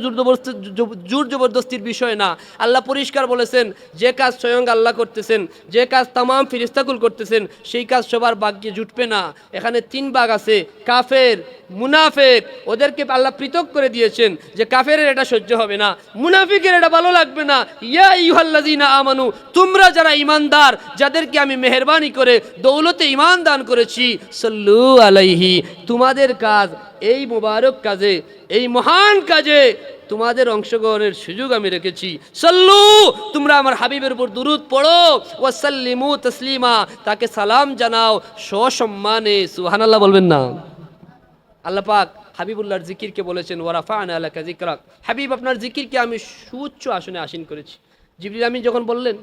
জোর জবরদস্তির বিষয় না। আল্লাহ পরিষ্কার বলেছেন, যে কাজ স্বয়ং আল্লাহ করতেছেন, যে কাজ তামাম ফেরেশতাকুল করতেছেন, সেই কাজ সবার ভাগ্যে জুটবে না। এখানে তিন ভাগ আছে, কাফের, মুনাফিক। ওদেরকে আল্লাহ পৃথক করে দিয়েছেন যে কাফেরের এটা সহ্য হবে না, মুনাফিকের এটা ভালো লাগবে না। ইয়া আইয়ুহাল্লাযীনা আমানু, তোমরা যারা ঈমানদার, যাদেরকে আমি মেহেরবানি করে দৌলতে ঈমান দান করেছি, সাল্লু আলাইহি, তোমাদের কাজ এই মুবারক কাজে, এই মহান কাজে তোমাদের অংশগ্রহণের সুযোগ আমি রেখেছি। সাল্লু, তোমরা আমার হাবিবের উপর দুরূদ পড়ো, ওয়া সাল্লিমু তাসলিমা, তাকে সালাম জানাও সসম্মানে। সুবহানাল্লাহ বলবেন না? আল্লাহ পাক হাবিবুল্লাহর জিকিরকে বলেছেন, ওয়ারাফা'না লাকা যিকরাক, হাবিব আপনার জিকিরকে আমি সুউচ্চ আসনে আসীন করেছি। জিবরিল আমিন যখন বললেন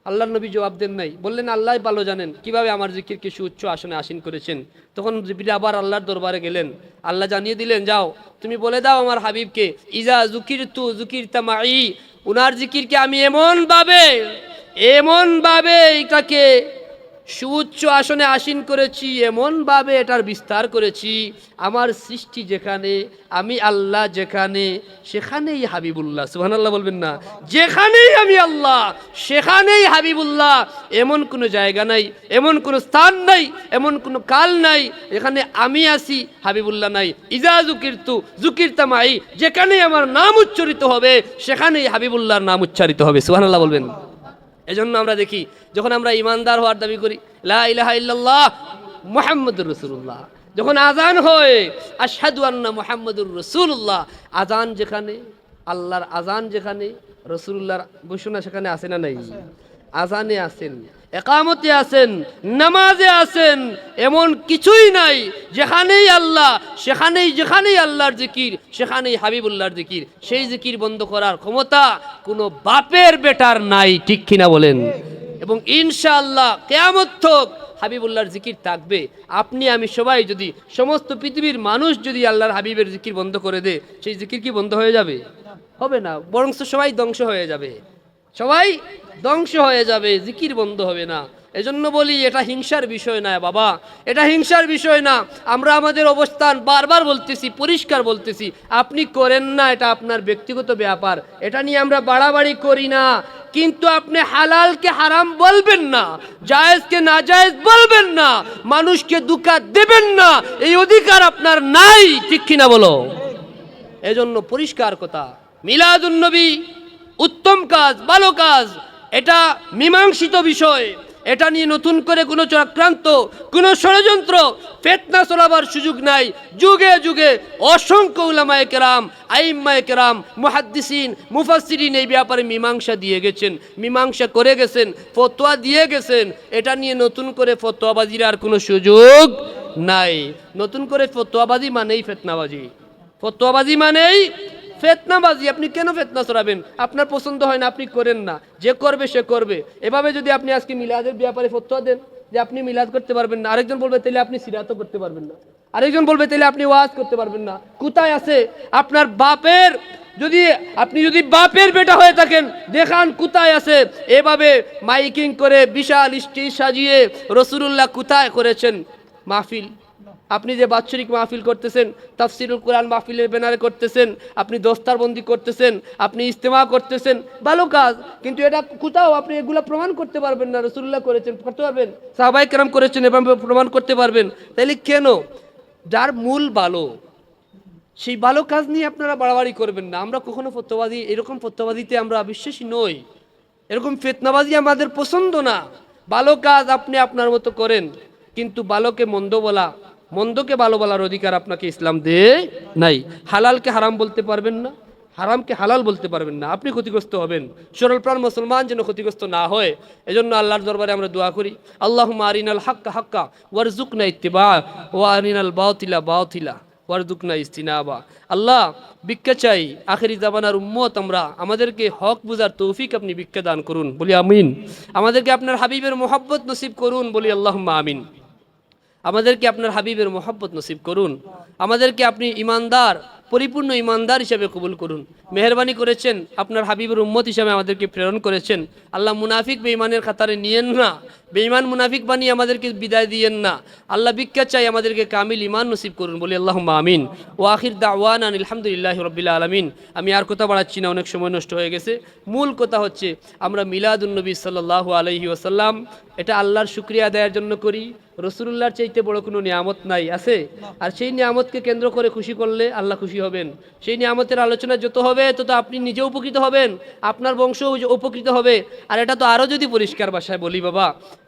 আল্লাহর নবী জবাব দেন নাই, বললেন আল্লাহ ভালো জানেন কিভাবে আমার জিকিরকে সুউচ্চ আসনে আসীন করেছেন। তখন জিবরিল আবার আল্লাহর দরবারে গেলেন, আল্লাহ জানিয়ে দিলেন, যাও তুমি বলে দাও আমার হাবিবকে, ইজা যুকিরতু যুকিরতা মাই, উনার জিকিরকে আমি এমনভাবে এটাকে সুউচ্চ আসনে আসীন করেছি, এমনভাবে এটার বিস্তার করেছি, আমার সৃষ্টি যেখানে, আমি আল্লাহ যেখানে, সেখানেই হাবিবুল্লাহ। সুবহানাল্লাহ বলবেন না? যেখানেই আমি আল্লাহ সেখানেই হাবিবুল্লাহ। এমন কোনো জায়গা নাই, এমন কোনো স্থান নাই, এমন কোনো কাল নাই এখানে আমি আসি হাবিবুল্লাহ নাই। ইজা যুকিরতু যুকিরতা মাই, যেখানেই আমার নাম উচ্চারিত হবে সেখানেই হাবিবুল্লাহর নাম উচ্চারিত হবে। সুবহানাল্লাহ বলবেন। এজন্য আমরা দেখি যখন আমরা ইমানদার হওয়ার দাবি করি, লা ইলাহা ইল্লাল্লাহ মুহাম্মাদুর রাসূলুল্লাহ, যখন আজান হয় আশহাদু আন্না মুহাম্মাদুর রাসূলুল্লাহ, আজান যেখানে, আল্লাহর আজান যেখানে, রাসূলুল্লাহর ঘোষণা সেখানে আছে না নাই? আজানে আছেন, একামতে আছেন, নামাজে আছেন, এমন কিছুই নাই যেখানেই আল্লাহ সেখানেই, যেখানেই আল্লাহর জিকির সেখানেই হাবিবুল্লাহর জিকির। সেই জিকির বন্ধ করার ক্ষমতা কোনো বাপের বেটার নাই, ঠিক কিনা বলেন? এবং ইনশাআল্লাহ কিয়ামত তক হাবিবুল্লাহর জিকির থাকবে। আপনি আমি সবাই যদি, সমস্ত পৃথিবীর মানুষ যদি আল্লাহর হাবিবের জিকির বন্ধ করে দেয়, সেই জিকির কি বন্ধ হয়ে যাবে? হবে না, বরং সবাই ধ্বংস হয়ে যাবে, সবাই ধ্বংস হয়ে যাবে, জিকির বন্ধ হবে না। এজন্য বলি এটা হিংসার বিষয় না বাবা, এটা হিংসার বিষয় না। আমরা আমাদের অবস্থান বারবার বলতেছি, পরিষ্কার বলতেছি, আপনি করেন না, এটা আপনার ব্যক্তিগত ব্যাপার, এটা নিয়ে আমরা বাড়াবাড়ি করি না। কিন্তু আপনি হালালকে হারাম বলবেন না, জায়েজকে নাজায়েজ বলবেন না, মানুষকে দুঃখা দেবেন না, এই অধিকার আপনার নাই, ঠিক কিনা বলো? এজন্য পরিষ্কার কথা, মিলাদুন নবী উত্তম কাজ, ভালো কাজ, এটা মীমাংসিত বিষয়। এটা নিয়ে নতুন করে কোনো চক্রান্ত, কোনো ষড়যন্ত্র, ফিতনা চলাবার সুযোগ নাই। যুগে যুগে অসংখ্য উলামায়ে কেরাম, আইম্মায়ে কেরাম, মুহাদ্দিসিন, মুফাসসিরিন এই ব্যাপারে মীমাংসা দিয়ে গেছেন, মীমাংসা করে গেছেন, ফতোয়া দিয়ে গেছেন। এটা নিয়ে নতুন করে ফতোয়াবাজির আর কোনো সুযোগ নাই। নতুন করে ফতোয়াবাজি মানেই ফিতনাবাজি, ফতোয়াবাজি মানেই ফিতনাবাজি। আপনি কেন ফিতনা ছড়াবেন? আপনার পছন্দ হয় না, আপনি করেন না, যে করবে সে করবে। এভাবে যদি আপনি আজকে মিলাদের ব্যাপারে ফতোয়া দেন যে আপনি মিলাদ করতে পারবেন না, আরেকজন বলবে তাহলে আপনি সিরাতও করতে পারবেন না, আরেকজন বলবে তাহলে আপনি ওয়াজ করতে পারবেন না। কোথায় আছে আপনার বাপের, আপনি যদি বাপের বেটা হয়ে থাকেন দেখান কোথায় আছে? এভাবে মাইকিং করে বিশাল স্টেজ সাজিয়ে রাসূলুল্লাহ কোথায় করেছেন মাহফিল? আপনি যে বাৎসরিক মাহফিল করতেছেন, তাফসিরুল কোরআন মাহফিলের ব্যানারে করতেছেন, আপনি দস্তারবন্দি করতেছেন, আপনি ইজতেমা করতেছেন, ভালো কাজ। কিন্তু এটা কোথাও আপনি এগুলো প্রমাণ করতে পারবেন না রাসূলুল্লাহ করেছেন, করতে পারবেন? সাহাবায়ে কেরাম করেছেন, এভাবে প্রমাণ করতে পারবেন? তাইলে কেন? যার মূল ভালো, সেই ভালো কাজ নিয়ে আপনারা বাড়াবাড়ি করবেন না। আমরা কখনো ফতোয়াবাজি, এরকম ফতোয়াবাজিতে আমরা বিশ্বাসী নই, এরকম ফিতনাবাজি আমাদের পছন্দ না। ভালো কাজ আপনি আপনার মতো করেন, কিন্তু ভালোকে মন্দ বলা, মন্দকে ভালো বলার অধিকার আপনাকে ইসলাম দেয় নাই। হালালকে হারাম বলতে পারবেন না, হারামকে হালাল বলতে পারবেন না, আপনি ক্ষতিগ্রস্ত হবেন। সরল প্রাণ মুসলমান যেন ক্ষতিগ্রস্ত না হয়, এজন্য আল্লাহর দরবারে আমরা দোয়া করি, আল্লাহুম্মা আরিনাল হাক্কা হাক্কা ওয়ারজুকনা ইত্তিবা ওয়া আরিনাল বাতিলা বাতিলা ওয়ারজুকনা ইজতিনাবা। আল্লাহ, ভিক্ষা চাই, আখেরি জামানার উম্মত আমরা, আমাদেরকে হক বুঝার তৌফিক আপনি ভিক্ষা দান করুন, বলি আমিন। আমাদেরকে আপনার হাবিবের মোহাব্বত নসিব করুন, বলি আল্লাহুম্মা আমিন। আমাদেরকে আপনার হাবিবের মোহাব্বত নসিব করুন, আমাদেরকে আপনি ইমানদার, পরিপূর্ণ ইমানদার হিসাবে কবুল করুন। মেহরবানি করেছেন, আপনার হাবিবের উম্মত হিসাবে আমাদেরকে প্রেরণ করেছেন। আল্লাহ, মুনাফিক বেঈমানের খাতারে নিয়েন না, বেঈমান মুনাফিক বানিয়ে আমাদেরকে বিদায় দিয়েন না। আল্লাহ, ভিক্ষা চাই, আমাদেরকে কামিল ঈমান নসিব করুন, বলি আল্লাহুম্মা আমিন। ও আখির দাওয়ানা আলহামদুলিল্লাহি রাব্বিল আলামিন। আমি আর কথা বাড়াচ্ছি না, অনেক সময় নষ্ট হয়ে গেছে। মূল কথা হচ্ছে আমরা মিলাদুন নবী সাল্লাল্লাহু আলাইহি ওয়াসাল্লাম এটা আল্লাহর শুকরিয়া আদায়ের জন্য করি। রাসূলুল্লাহর চাইতে বড় কোনো নিয়ামত নাই, আছে? আর সেই নিয়ামতকে কেন্দ্র করে খুশি করলে আল্লাহ খুশি হবেন। সেই নিয়ামতের আলোচনা যত হবে তত আপনি নিজে উপকৃত হবেন, আপনার বংশ উপকৃত হবে। আর এটা তো আরও যদি পরিষ্কার ভাষায় বলি বাবা,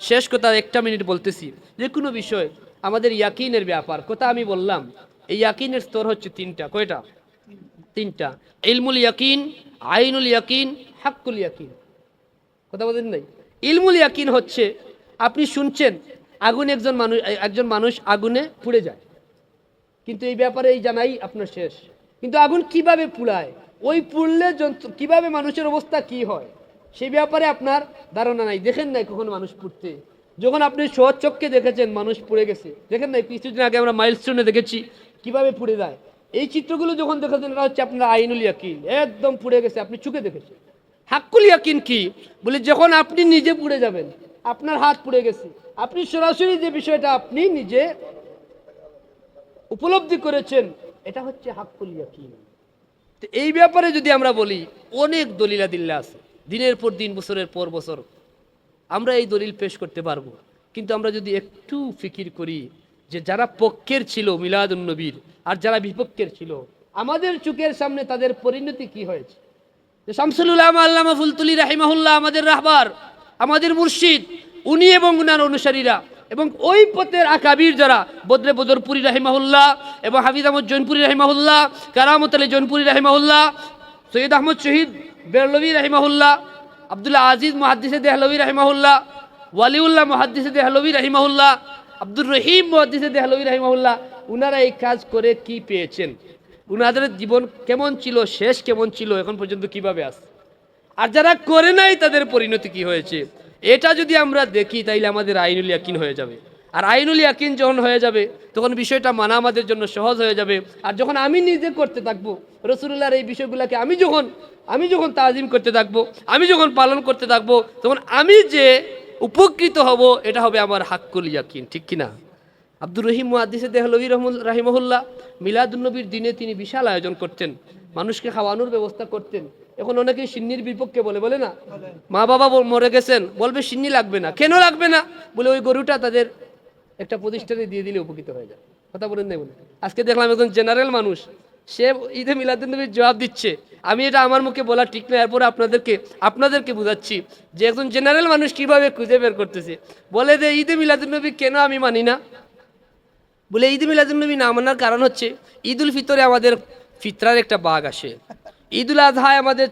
শেষ কথা, 1 মিনিট বলতেছি, যে কোনো বিষয় আমাদের ইয়াকিনের ব্যাপার কথা আমি বললাম। এই ইয়াকিনের স্তর হচ্ছে 3টা। কয়টা? 3টা। ইলমুল ইয়াকিন, আইনুল ইয়াকিন, হাক্কুল ইয়াকিন। কথা বলেন নাই? ইলমুল ইয়াকিন হচ্ছে আপনি শুনছেন আগুন, একজন মানুষ আগুনে পুড়ে যায়, কিন্তু এই ব্যাপারে এই জানাই আপনার শেষ। কিন্তু আগুন কিভাবে পুড়ায়, ওই পুড়লে কিভাবে মানুষের অবস্থা কি হয়, সেই ব্যাপারে আপনার ধারণা নাই। দেখেন নাই কখনো মানুষ পুড়তে? যখন আপনি স্বচক্ষে দেখেছেন মানুষ পুড়ে গেছে, দেখেন নাই কিছুদিন আগে আমরা মাইলস্টোনে দেখেছি কিভাবে পুড়ে যায়। এই চিত্রগুলো যখন দেখেছেন এটা হচ্ছে আপনার আইনুল ইয়াকিন, একদম পুড়ে গেছে, আপনি চোখে দেখেছেন। হাক্কুল ইয়াকিন কি বলে, যখন আপনি নিজে পুড়ে যাবেন, আপনার হাত পুড়ে গেছে, আপনি সরাসরি যে বিষয়টা আপনি নিজে উপলব্ধি করেছেন, এটা হচ্ছে হাক্কুল ইয়াকিন। তো এই ব্যাপারে যদি আমরা বলি, অনেক দলিলাদিল্লা আছে, দিনের পর দিন, বছরের পর বছর আমরা এই দলিল পেশ করতে পারবো। কিন্তু আমরা যদি একটু ফিকির করি যে যারা পক্ষের ছিল মিলাদুন নবীর আর যারা বিপক্ষের ছিল, আমাদের চোখের সামনে তাদের পরিণতি কি হয়েছে। যে শামসুল উলামা আল্লামা ফুলতুলি রাহিমাহুল্লাহ আমাদের রাহবার, আমাদের মুর্শিদ, উনি এবং উনার অনুসারীরা এবং ওই পথের আকাবির যারা, বদরে বদরপুরি রাহিমাহুল্লাহ এবং হাফিজ আহমদ জৈনপুরি রাহিমাহুল্লাহ, কারামত আলী জৈনপুরি রাহিমাহুল্লাহ, সৈয়দ আহমদ শহীদ বেরলভী রাহিমাহুল্লাহ, আব্দুল্লাহ আজিজ মুহাদ্দিসে দেহলভী রাহিমাহুল্লাহ, ওয়ালিউল্লাহ মুহাদ্দিসে দেহলভী রাহিমাহুল্লাহ, আব্দুর রহিম মুহাদ্দিসে দেহলভী রাহিমাহুল্লাহ, উনারা এই কাজ করে কি পেয়েছেন, উনাদের জীবন কেমন ছিল, শেষ কেমন ছিল, এখন পর্যন্ত কিভাবে আছে, আর যারা করে নাই তাদের পরিণতি কি হয়েছে, এটা যদি আমরা দেখি তাইলে আমাদের আইনুল ইয়াকিন হয়ে যাবে। আর আইনুল ইয়াকিন যখন হয়ে যাবে তখন বিষয়টা মানা আমাদের জন্য সহজ হয়ে যাবে। আর যখন আমি নিজে করতে থাকবো রাসূলুল্লাহর এই বিষয়গুলোকে, আমি যখন তাজিম করতে থাকবো, আমি যখন পালন করতে থাকবো, তখন আমি যে উপকৃত হব এটা হবে আমার হাক্কুল ইয়াকিন, ঠিক কিনা? আব্দুর রহিম মুহাদ্দিসে দেহলভী রাহিমাহুল্লাহ মিলাদুন্নবীর দিনে তিনি বিশাল আয়োজন করতেন, মানুষকে খাওয়ানোর ব্যবস্থা করতেন। এখন অনেকেই সিন্নির বিপক্ষে বলে না, মা বাবা মরে গেছেন, বলবে সিন্নি লাগবে না। কেন লাগবে না? বলে ওই গরুটা তাদের একটা প্রতিষ্ঠানে দিয়ে দিলে উপকৃত হয়ে যায়। কথা বলেন না? বলে আজকে দেখলাম একজন জেনারেল মানুষ, সে ঈদে মিলাদুন্নবীর জবাব দিচ্ছে। আমি এটা আমার মুখে বলা ঠিক না, এরপরে আপনাদেরকে বোঝাচ্ছি যে একজন জেনারেল মানুষ কিভাবে খুঁজে বের করতেছে। বলে যে ঈদে মিলাদুন্নবী কেন আমি মানি না? বলে ঈদে মিলাদুন্নবী না মানার কারণ হচ্ছে ঈদুল ফিতরে আমাদের ফিতরার একটা বাঘ আসে, ঈদুল আজহায় আমাদের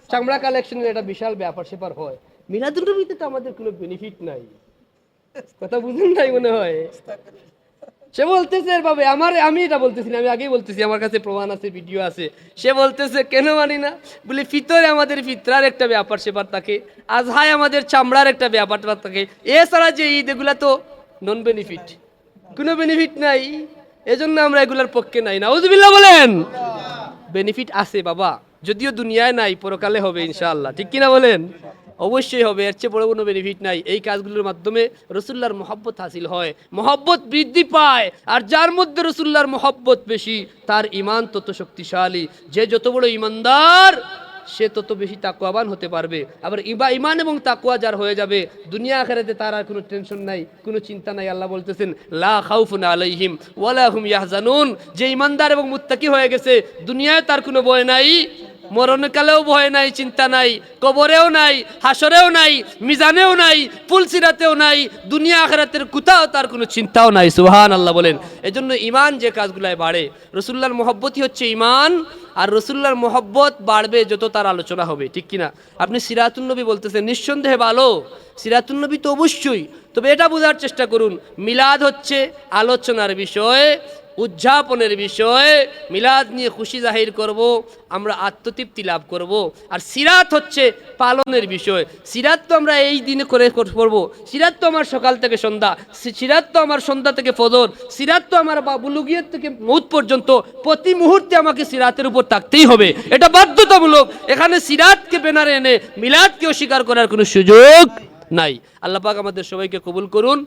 চামড়া কালেকশনের একটা বিশাল ব্যাপার স্যাপার হয়, মিলাদুন্নবীতে তো আমাদের কোনো বেনিফিট নাই। কথা বুঝুন নাই মনে হয়। সে বলতেছে এভাবে, আমি এটা বলতেছি না, আমি আগেই বলতেছি, আমার কাছে প্রমাণ আছে, ভিডিও আছে। সে বলতেছে কেন মানি না? বলে ফিতরে আমাদের ফিতরার একটা ব্যাপার স্যাপার থাকে, আজহায় আমাদের চামড়ার একটা ব্যাপার থাকে, এছাড়া যে ঈদ এগুলা তো নন বেনিফিট, কোনো বেনিফিট নাই, এজন্য আমরা এগুলার পক্ষে নাই। নাউজুবিল্লাহ বলেন। বেনিফিট আছে বাবা, যদিও দুনিয়ায় নাই, পরকালে হবে ইনশাআল্লাহ, ঠিক কিনা বলেন? অবশ্যই হবে, এর চেয়ে বড় কোনো বেনিফিট নাই। এই কাজগুলোর মাধ্যমে রাসূলুল্লাহর মহব্বত হাসিল হয়, মহব্বত বৃদ্ধি পায়, আর যার মধ্যে রাসূলুল্লাহর মহব্বত বেশি তার ঈমান তত শক্তিশালী। যে যত বড় ঈমানদার সে তত বেশি তাকওয়াবান হতে পারবে। আবার ঈমান এবং তাকওয়া যার হয়ে যাবে, দুনিয়া আখিরাতে তার আর কোনো টেনশন নাই, কোনো চিন্তা নাই। আল্লাহ বলতেছেন লা খাউফুন আলাইহিম ওয়ালা হুম ইয়াহজানুন। যে ঈমানদার এবং মুত্তাকি হয়ে গেছে, দুনিয়ায় তার কোনো ভয় নাই, মরণকালেও ভয় নাই, চিন্তা নাই, কবরেও নাই, হাসরেও নাই, মিজানেও নাই, পুলসিরাতেও নাই, দুনিয়া আখিরাতের কোথাও তার কোনো চিন্তাও নাই। সুবহানাল্লাহ বলেন। এজন্য ঈমান যে কাজগুলায় বাড়ে, রাসূলুল্লাহর মহব্বতই হচ্ছে ঈমান। আর রাসূলুল্লাহর মহব্বত বাড়বে যত তার আলোচনা হবে, ঠিক কিনা? আপনি সিরাতুন নবী বলতেছেন, নিঃসন্দেহে ভালো, সিরাতুন নবী তো অবশ্যই। তবে এটা বোঝার চেষ্টা করুন, মিলাদ হচ্ছে আলোচনার বিষয়, উদযাপনের বিষয়। মিলাদ নিয়ে খুশি জাহির করব, আমরা আত্মতৃপ্তি লাভ করব। আর সিরাত হচ্ছে পালনের বিষয়। সিরাত তো আমরা এই দিনে করব, সিরাত তো আমার সকাল থেকে সন্ধ্যা, সিরাত তো আমার সন্ধ্যা থেকে ফজর, সিরাত তো আমার বুলুগিয়ত থেকে মউত পর্যন্ত, প্রতি মুহূর্তে আমাকে সিরাতের উপর থাকতেই হবে, এটা বাধ্যতামূলক। এখানে সিরাতকে বেনারে এনে মিলাদকে অস্বীকার করার কোনো সুযোগ নাই। আল্লাহ পাক আমাদের সবাইকে কবুল করুন।